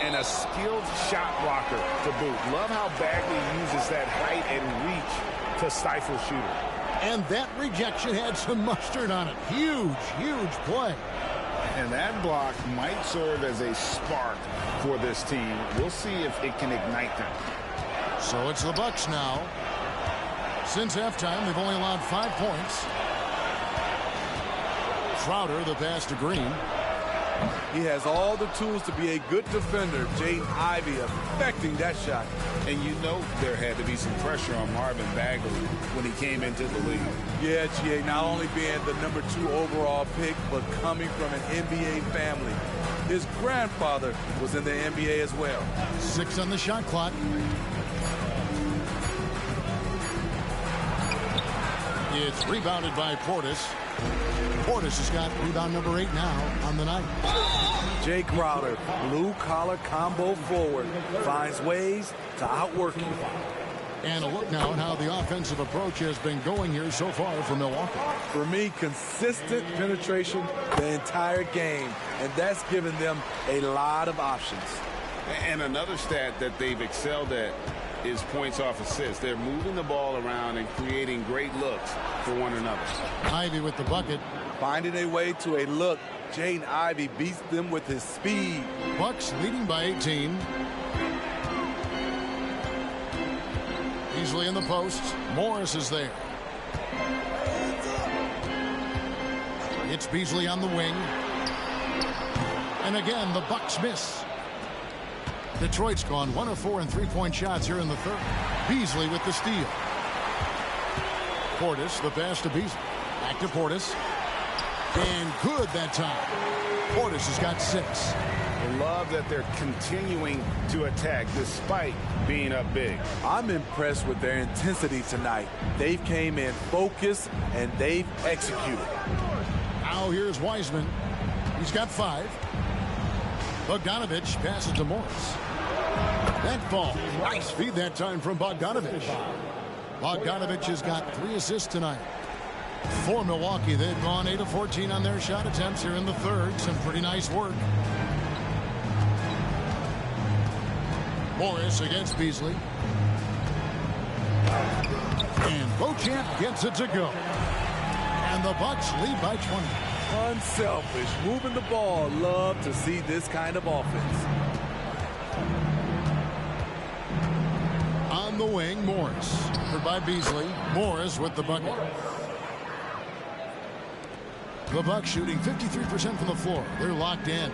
And a skilled shot blocker to boot. Love how Bagley uses that height and reach to stifle shooter. And that rejection had some mustard on it. Huge, huge play. And that block might serve as a spark for this team. We'll see if it can ignite them. So it's the Bucks now. Since halftime, they've only allowed 5 points. Crowder, the pass to Green. He has all the tools to be a good defender. Jaden Ivey affecting that shot. And you know there had to be some pressure on Marvin Bagley when he came into the league. Yeah, GA, not only being the #2 overall pick, but coming from an NBA family. His grandfather was in the NBA as well. 6 on the shot clock. It's rebounded by Portis. Portis has got rebound number 8 now on the night. Jay Crowder, blue-collar combo forward, finds ways to outwork you. And a look now at how the offensive approach has been going here so far for Milwaukee. For me, consistent penetration the entire game, and that's given them a lot of options. And another stat that they've excelled at is points off assists. They're moving the ball around and creating great looks for one another. Ivy with the bucket. Finding a way to a look. Jaden Ivey beats them with his speed. Bucks leading by 18. Easily in the post. Morris is there. It's Beasley on the wing. And again, the Bucks miss. Detroit's gone 1 of 4 in three-point shots here in the third. Beasley with the steal. Portis, the pass to Beasley. Back to Portis. And good that time. Portis has got 6. I love that they're continuing to attack despite being up big. I'm impressed with their intensity tonight. They've came in focused and they've executed. Now here's Wiseman. He's got 5. Bogdanovich passes to Morris. That ball. Nice feed that time from Bogdanovich. Bogdanovich has got 3 assists tonight. For Milwaukee, they've gone 8 of 14 on their shot attempts here in the third. Some pretty nice work. Morris against Beasley. And Beauchamp gets it to go. And the Bucks lead by 20. Unselfish, moving the ball. Love to see this kind of offense. On the wing, Morris. Covered by Beasley. Morris with the bucket. The Bucks shooting 53% from the floor. They're locked in.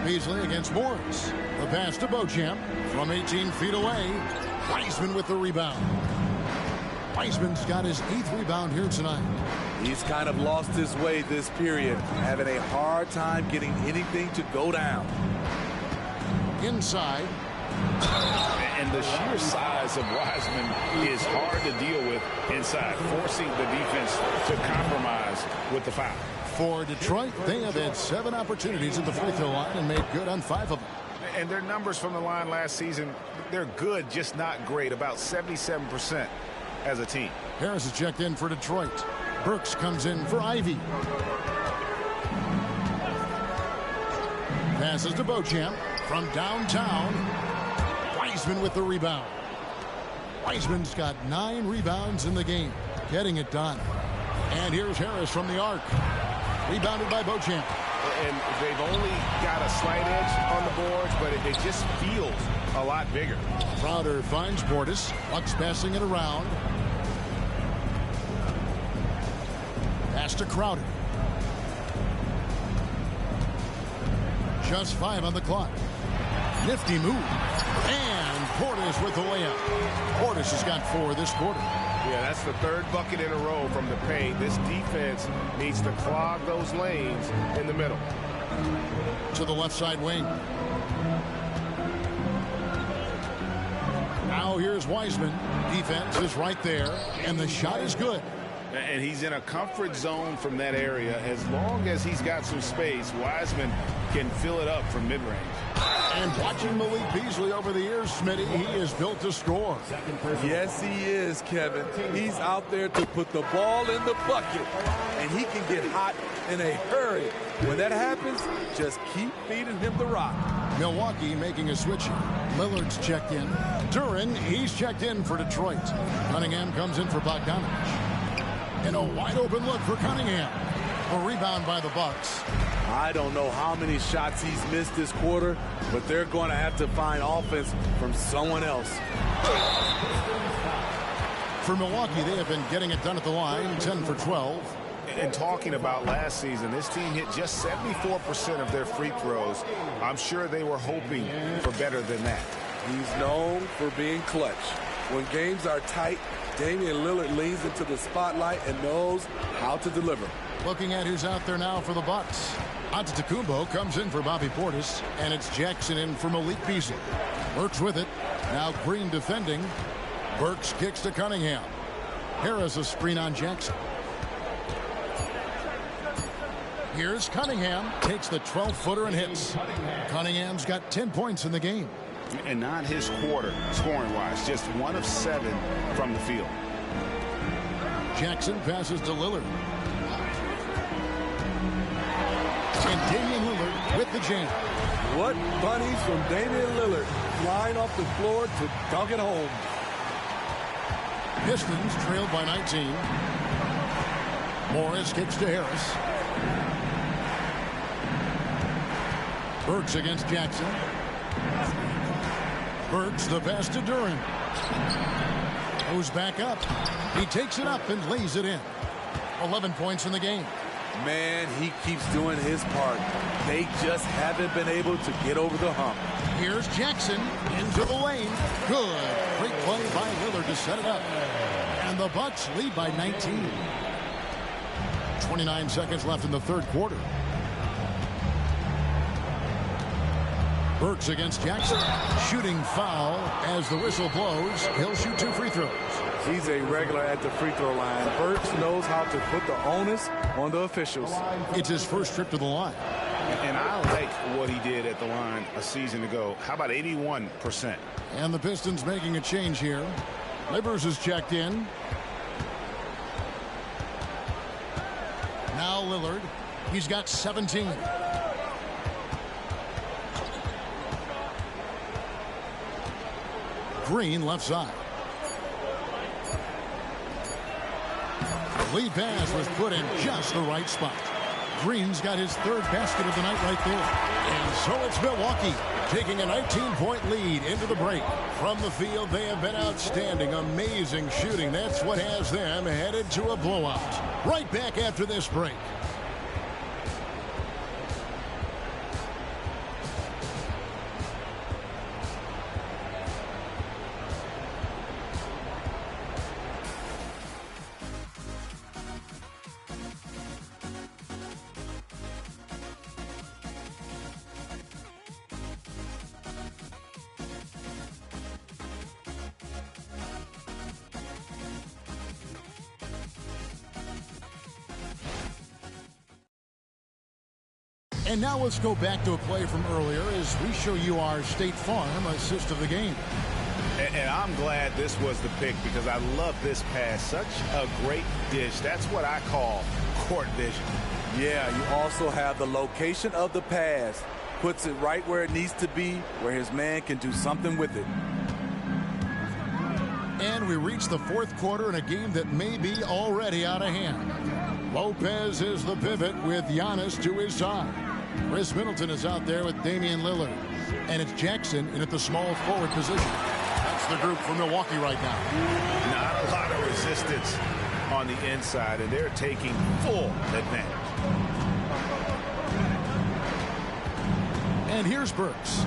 Beasley against Morris. The pass to Beauchamp from 18 feet away. Wiseman with the rebound. Wiseman's got his 8th rebound here tonight. He's kind of lost his way this period, having a hard time getting anything to go down. Inside. And the sheer size of Wiseman is hard to deal with inside, forcing the defense to compromise with the foul. For Detroit, they have had 7 opportunities at the free throw line and made good on 5 of them. And their numbers from the line last season, they're good, just not great, about 77% as a team. Harris is checked in for Detroit. Burks comes in for Ivy. Passes to Beauchamp from downtown. Wiseman with the rebound. Wiseman's got 9 rebounds in the game, getting it done. And here's Harris from the arc. Rebounded by Beauchamp. And they've only got a slight edge on the boards, but it just feels a lot bigger. Crowder finds Portis. Bucks passing it around. Pass to Crowder. Just 5 on the clock. Nifty move. And Portis with the layup. Portis has got 4 this quarter. Yeah, that's the 3rd bucket in a row from the paint. This defense needs to clog those lanes in the middle. To the left side wing. Now here's Wiseman. Defense is right there, and the shot is good. And he's in a comfort zone from that area. As long as he's got some space, Wiseman can fill it up from mid-range. And watching Malik Beasley over the years, Smitty, he is built to score. Yes, he is, Kevin. He's out there to put the ball in the bucket, and he can get hot in a hurry. When that happens, just keep feeding him the rock. Milwaukee making a switch here. Lillard's checked in. Duran, he's checked in for Detroit. Cunningham comes in for Bogdanovich. And a wide open look for Cunningham. A rebound by the Bucks. I don't know how many shots he's missed this quarter, but they're going to have to find offense from someone else. For Milwaukee, they have been getting it done at the line, 10 for 12. And talking about last season, this team hit just 74% of their free throws. I'm sure they were hoping for better than that. He's known for being clutch. When games are tight, Damian Lillard leans into the spotlight and knows how to deliver. Looking at who's out there now for the Bucks. Antetokounmpo comes in for Bobby Portis, and it's Jackson in for Malik Beasley. Burks with it. Now Green defending. Burks kicks to Cunningham. Harris a screen on Jackson. Here's Cunningham. Takes the 12-footer and hits. Cunningham's got 10 points in the game. And not his quarter, scoring-wise. Just 1 of 7 from the field. Jackson passes to Lillard. And Damian Lillard with the jam. What bunnies from Damian Lillard, flying off the floor to dunk it home. Pistons trailed by 19. Morris kicks to Harris. Burks against Jackson. Burks the pass to Duran. Goes back up. He takes it up and lays it in. 11 points in the game. Man, he keeps doing his part. They just haven't been able to get over the hump. Here's Jackson into the lane. Good. Great play by Lillard to set it up. And the Bucks lead by 19. 29 seconds left in the third quarter. Burks against Jackson. Shooting foul as the whistle blows. He'll shoot 2 free throws. He's a regular at the free throw line. Burks knows how to put the onus on the officials. It's his first trip to the line. And I like what he did at the line a season ago. How about 81%? And the Pistons making a change here. Livers is checked in. Now Lillard. He's got 17. Green left side. The lead pass was put in just the right spot. Green's got his third basket of the night right there. And so it's Milwaukee taking a 19-point lead into the break. From the field, they have been outstanding. Amazing shooting. That's what has them headed to a blowout. Right back after this break. And now let's go back to a play from earlier as we show you our State Farm assist of the game. And I'm glad this was the pick because I love this pass. Such a great dish. That's what I call court vision. Yeah, you also have the location of the pass. Puts it right where it needs to be, where his man can do something with it. And we reach the fourth quarter in a game that may be already out of hand. Lopez is the pivot with Giannis to his side. Chris Middleton is out there with Damian Lillard. And it's Jackson in at the small forward position. That's the group for Milwaukee right now. Not a lot of resistance on the inside, and they're taking full advantage. And here's Burks.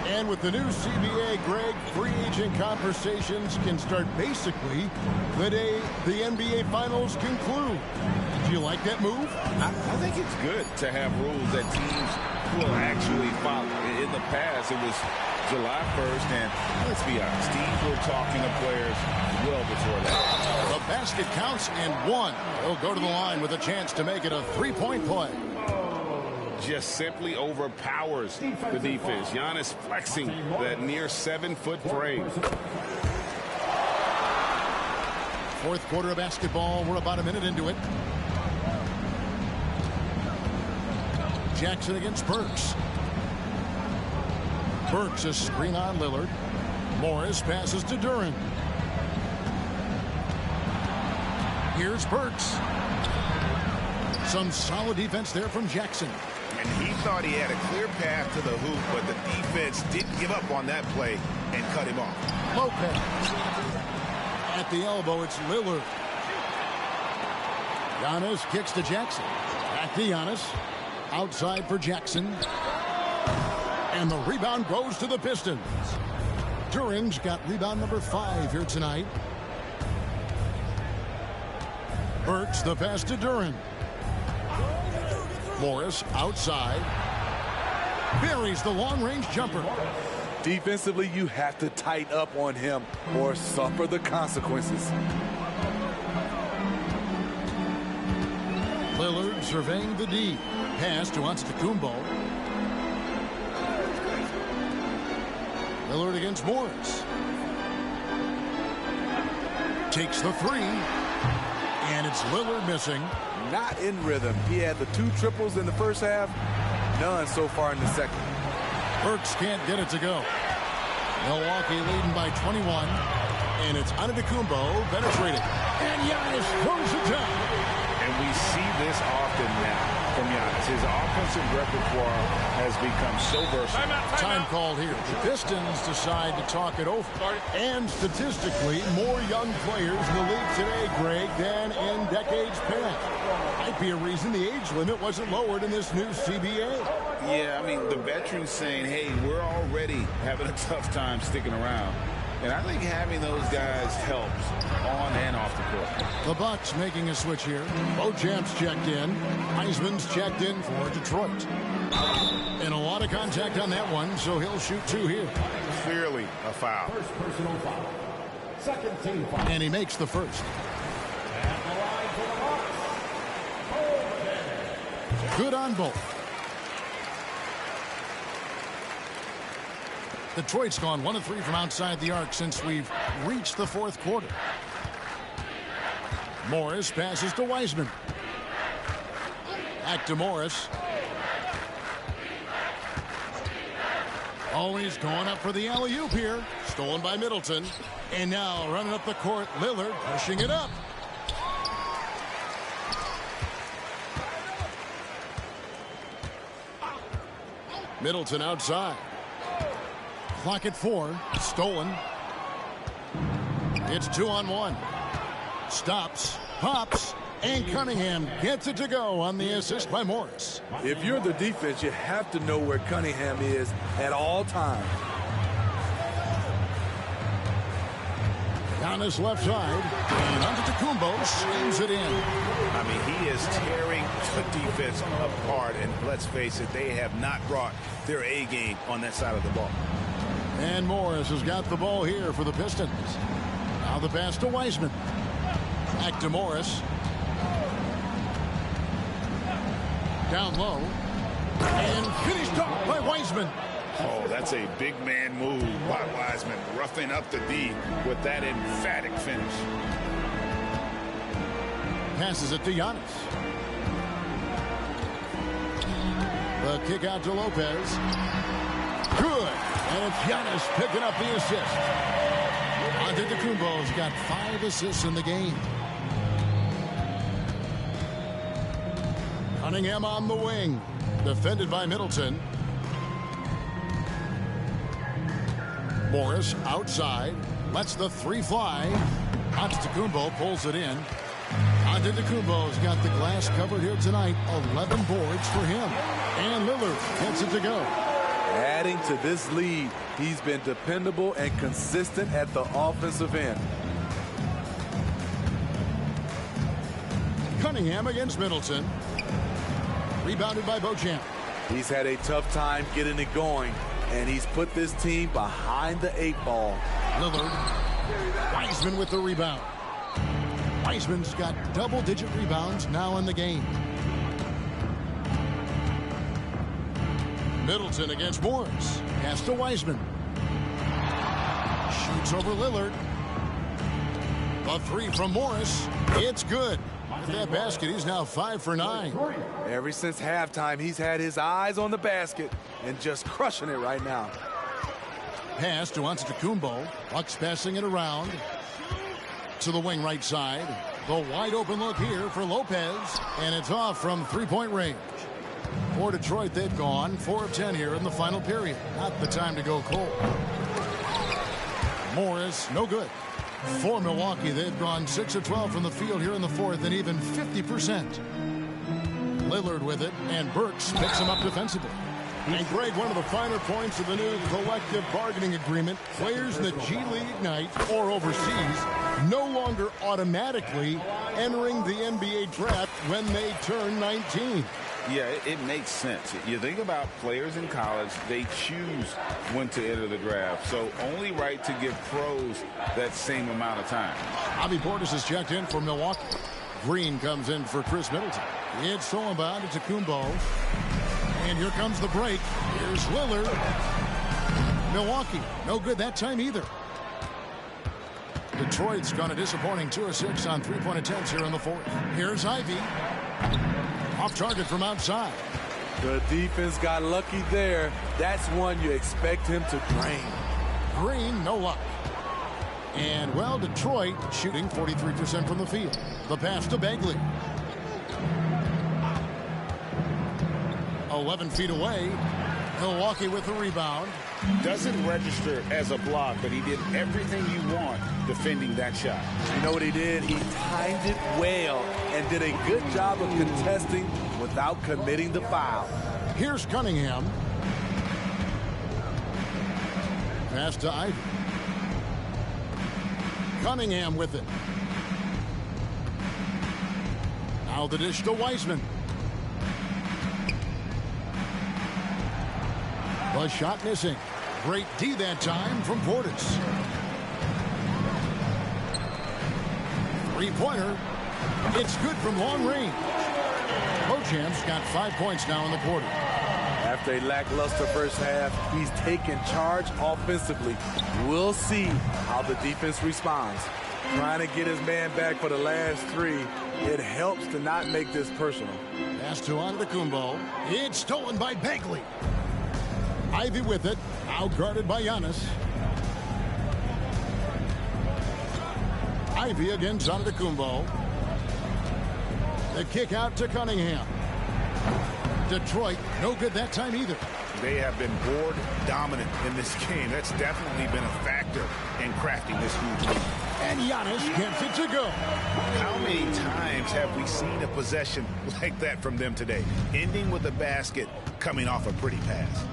And with the new CBA, Greg, free agent conversations can start basically the day the NBA Finals conclude. Do you like that move? I think it's good to have rules that teams will actually follow. In the past, it was July 1st, and let's be honest, teams were talking to players well before that. The basket counts and one. He'll go to the line with a chance to make it a three-point play. Just simply overpowers the defense. Giannis flexing that near 7-foot frame. Fourth quarter of basketball. We're about a minute into it. Jackson against Burks. Burks a screen on Lillard. Morris passes to Duren. Here's Burks. Some solid defense there from Jackson. And he thought he had a clear path to the hoop, but the defense didn't give up on that play and cut him off. Lopez. At the elbow, it's Lillard. Giannis kicks to Jackson. Back to Giannis. Outside for Jackson. And the rebound goes to the Pistons. Duren's got rebound number 5 here tonight. Burks the pass to Duren. Morris outside. Buries the long-range jumper. Defensively, you have to tighten up on him or suffer the consequences. Lillard surveying the D. Pass to Antetokounmpo. Lillard against Morris. Takes the 3. And it's Lillard missing. Not in rhythm. He had the 2 triples in the first half. None so far in the second. Burks can't get it to go. Milwaukee leading by 21. And it's Antetokounmpo penetrating. And Giannis throws it down. And We see this often now from Giannis. His offensive repertoire has become so versatile. Time called here. The Pistons decide to talk it over. And statistically, more young players in the league today, Greg, than in decades past. Might be a reason the age limit wasn't lowered in this new CBA. Yeah, I mean, the veterans saying, hey, we're already having a tough time sticking around. And I think having those guys helps on and off the court. The Bucks making a switch here. Bojamp's checked in. Heisman's checked in for Detroit. And a lot of contact on that one, so he'll shoot 2 here. Clearly a foul. First personal foul. Second team foul. And he makes the first. At the line for the Bucks. Good on both. Detroit's gone 1 of 3 from outside the arc since we've reached the 4th quarter. Morris passes to Wiseman. Back to Morris. Oh, he's going up for the alley-oop here. Stolen by Middleton. And now running up the court, Lillard pushing it up. Middleton outside. Clock at 4. Stolen. It's 2-on-1. Stops. Pops. And Cunningham gets it to go on the assist by Morris. If you're the defense, you have to know where Cunningham is at all times. Giannis left side. And Antetokounmpo slams it in. I mean, he is tearing the defense apart. And let's face it, they have not brought their A game on that side of the ball. And Morris has got the ball here for the Pistons. Now the pass to Wiseman. Back to Morris. Down low. And finished off by Wiseman. Oh, that's a big man move by Wiseman. Roughing up the D with that emphatic finish. Passes it to Giannis. The kick out to Lopez. Good. And it's Giannis picking up the assist. Antetokounmpo's got 5 assists in the game. Cunningham on the wing. Defended by Middleton. Morris outside. Lets the 3 fly. Antetokounmpo pulls it in. Antetokounmpo's got the glass covered here tonight. 11 boards for him. And Lillard gets it to go. Adding to this lead, he's been dependable and consistent at the offensive end. Cunningham against Middleton. Rebounded by Beauchamp. He's had a tough time getting it going, and he's put this team behind the 8 ball. Lillard. Wiseman with the rebound. Wiseman's got double-digit rebounds now in the game. Middleton against Morris. Pass to Wiseman. Shoots over Lillard. A 3 from Morris. It's good. With that basket, he's now 5 for 9. Ever since halftime, he's had his eyes on the basket and just crushing it right now. Pass to Antetokounmpo. Bucks passing it around to the wing right side. The wide open look here for Lopez. And it's off from 3-point range. For Detroit, they've gone 4 of 10 here in the final period. Not the time to go cold. Morris, no good. For Milwaukee, they've gone 6 of 12 from the field here in the 4th and even 50%. Lillard with it, and Burks picks him up defensively. And Greg, one of the finer points of the new collective bargaining agreement, players in the G League Ignite or overseas no longer automatically entering the NBA draft when they turn 19. Yeah, it makes sense. You think about players in college, they choose when to enter the draft. So only right to give pros that same amount of time. Bobby Portis is checked in for Milwaukee. Green comes in for Chris Middleton. It's stolen by Antetokounmpo. And here comes the break. Here's Lillard. Milwaukee, no good that time either. Detroit's gone a disappointing 2 of 6 on 3-point attempts here in the 4th. Here's Ivy. Off target from outside. The defense got lucky there. That's one you expect him to drain. Green, no luck. And, well, Detroit shooting 43% from the field. The pass to Bagley. 11 feet away. Milwaukee with the rebound. Doesn't register as a block, but he did everything you want defending that shot. You know what he did? He timed it well and did a good job of contesting without committing the foul. Here's Cunningham. Pass to Ivy. Cunningham with it. Now the dish to Wiseman. The shot missing. Great D that time from Portis. Three-pointer. It's good from long range. Beauchamp's got 5 points now in the quarter. After a lackluster first half, he's taken charge offensively. We'll see how the defense responds. Trying to get his man back for the last three. It helps to not make this personal. Pass to Antetokounmpo. It's stolen by Bagley. Ivy with it. Now guarded by Giannis. Ivy against Antetokounmpo. The kick out to Cunningham. Detroit, no good that time either. They have been board dominant in this game. That's definitely been a factor in crafting this huge lead. And Giannis gets it to go. How many times have we seen a possession like that from them today? Ending with a basket, coming off a pretty pass.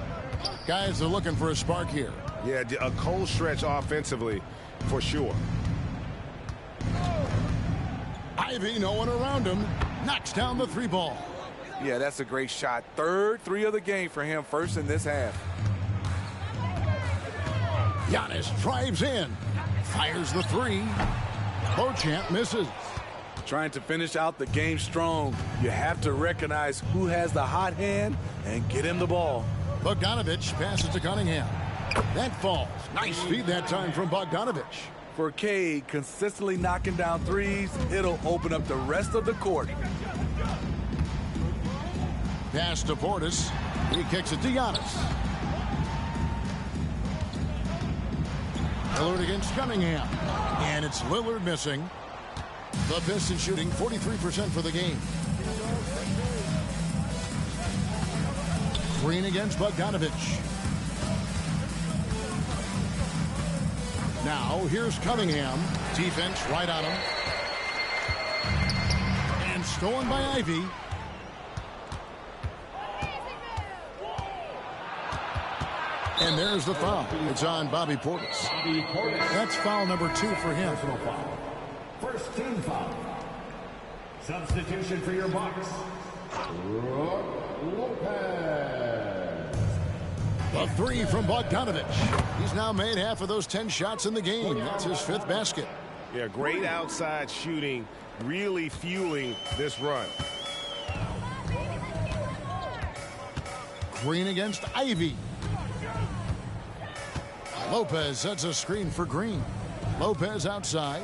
Guys are looking for a spark here. Yeah, a cold stretch offensively, for sure. Ivy, no one around him, knocks down the three ball. Yeah, that's a great shot. Third three of the game for him, first in this half. Giannis drives in, fires the three. Beauchamp misses. Trying to finish out the game strong. You have to recognize who has the hot hand and get him the ball. Bogdanovich passes to Cunningham. That falls. Nice feed that time from Bogdanovich. For Cade, consistently knocking down threes, it'll open up the rest of the court. Pass to Portis. He kicks it to Giannis. Lillard against Cunningham. And it's Lillard missing. The Pistons shooting 43% for the game. Green against Bogdanovich. Now, here's Cunningham. Defense right on him. And stolen by Ivy. And there's the foul. It's on Bobby Portis. That's foul number 2 for him. First team foul. Substitution for your Bucks. Lopez. The three from Bogdanovich. He's now made half of those 10 shots in the game. That's his 5th basket. Yeah, great outside shooting, really fueling this run. Green against Ivy. Lopez sets a screen for Green. Lopez outside.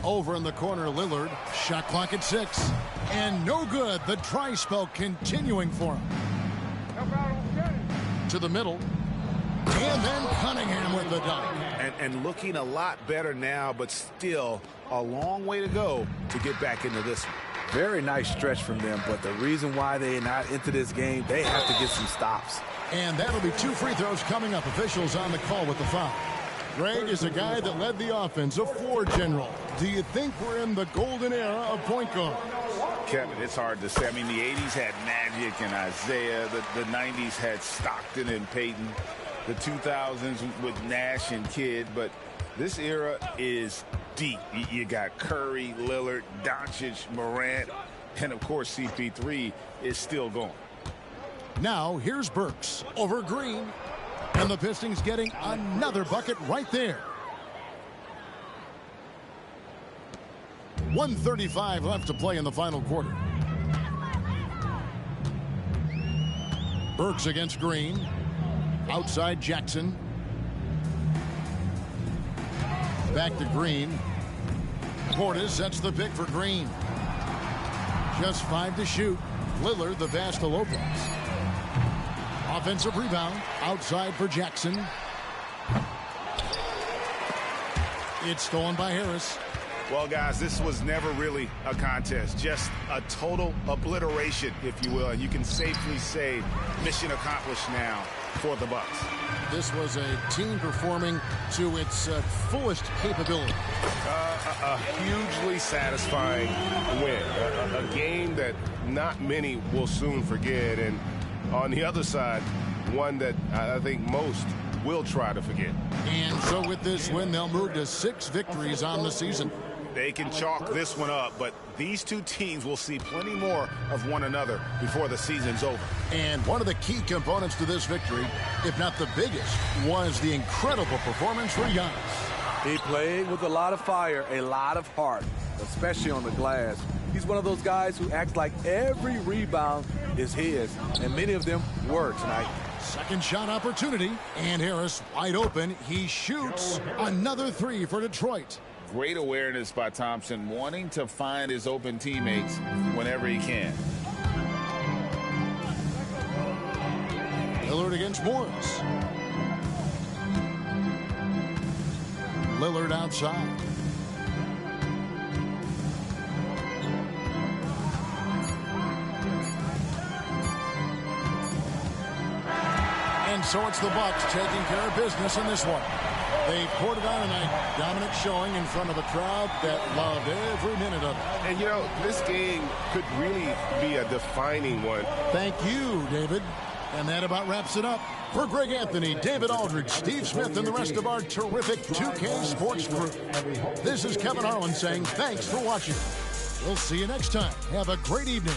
Over in the corner, Lillard. Shot clock at 6. And no good. The dry spell continuing for him. To the middle. And then Cunningham with the dunk. And looking a lot better now, but still a long way to go to get back into this one. Very nice stretch from them, but the reason why they're not into this game, they have to get some stops. And that'll be 2 free throws coming up. Officials on the call with the foul. Greg is a guy that led the offense, a floor general. Do you think we're in the golden era of point guard? Kevin, it's hard to say. I mean, the 80s had Magic and Isaiah. The 90s had Stockton and Peyton. The 2000s with Nash and Kidd. But this era is deep. You got Curry, Lillard, Doncic, Morant, and, of course, CP3 is still going. Now, here's Burks over Green. And the Pistons getting another bucket right there. 1:35 left to play in the final quarter. Burks against Green. Outside Jackson. Back to Green. Portis sets the pick for Green. Just 5 to shoot. Lillard the pass to Lopez. Offensive rebound outside for Jackson. It's stolen by Harris. Well, guys, this was never really a contest, just a total obliteration, if you will. And you can safely say mission accomplished now for the Bucks. This was a team performing to its fullest capability. A hugely satisfying win. A game that not many will soon forget. And on the other side, one that I think most will try to forget. And so with this win, they'll move to 6 victories on the season. They can chalk this one up, but these two teams will see plenty more of one another before the season's over. And one of the key components to this victory, if not the biggest, was the incredible performance for Giannis. He played with a lot of fire, a lot of heart, especially on the glass. He's one of those guys who acts like every rebound is his, and many of them were tonight. Second shot opportunity, and Harris wide open. He shoots another 3 for Detroit. Great awareness by Thompson, wanting to find his open teammates whenever he can. Lillard against Morris. Lillard outside. And so it's the Bucks taking care of business in this one. They poured it on tonight. Dominant showing in front of a crowd that loved every minute of it. And, you know, this game could really be a defining one. Thank you, David. And that about wraps it up. For Greg Anthony, David Aldridge, Steve Smith, and the rest of our terrific 2K Sports crew, this is Kevin Harlan saying thanks for watching. We'll see you next time. Have a great evening.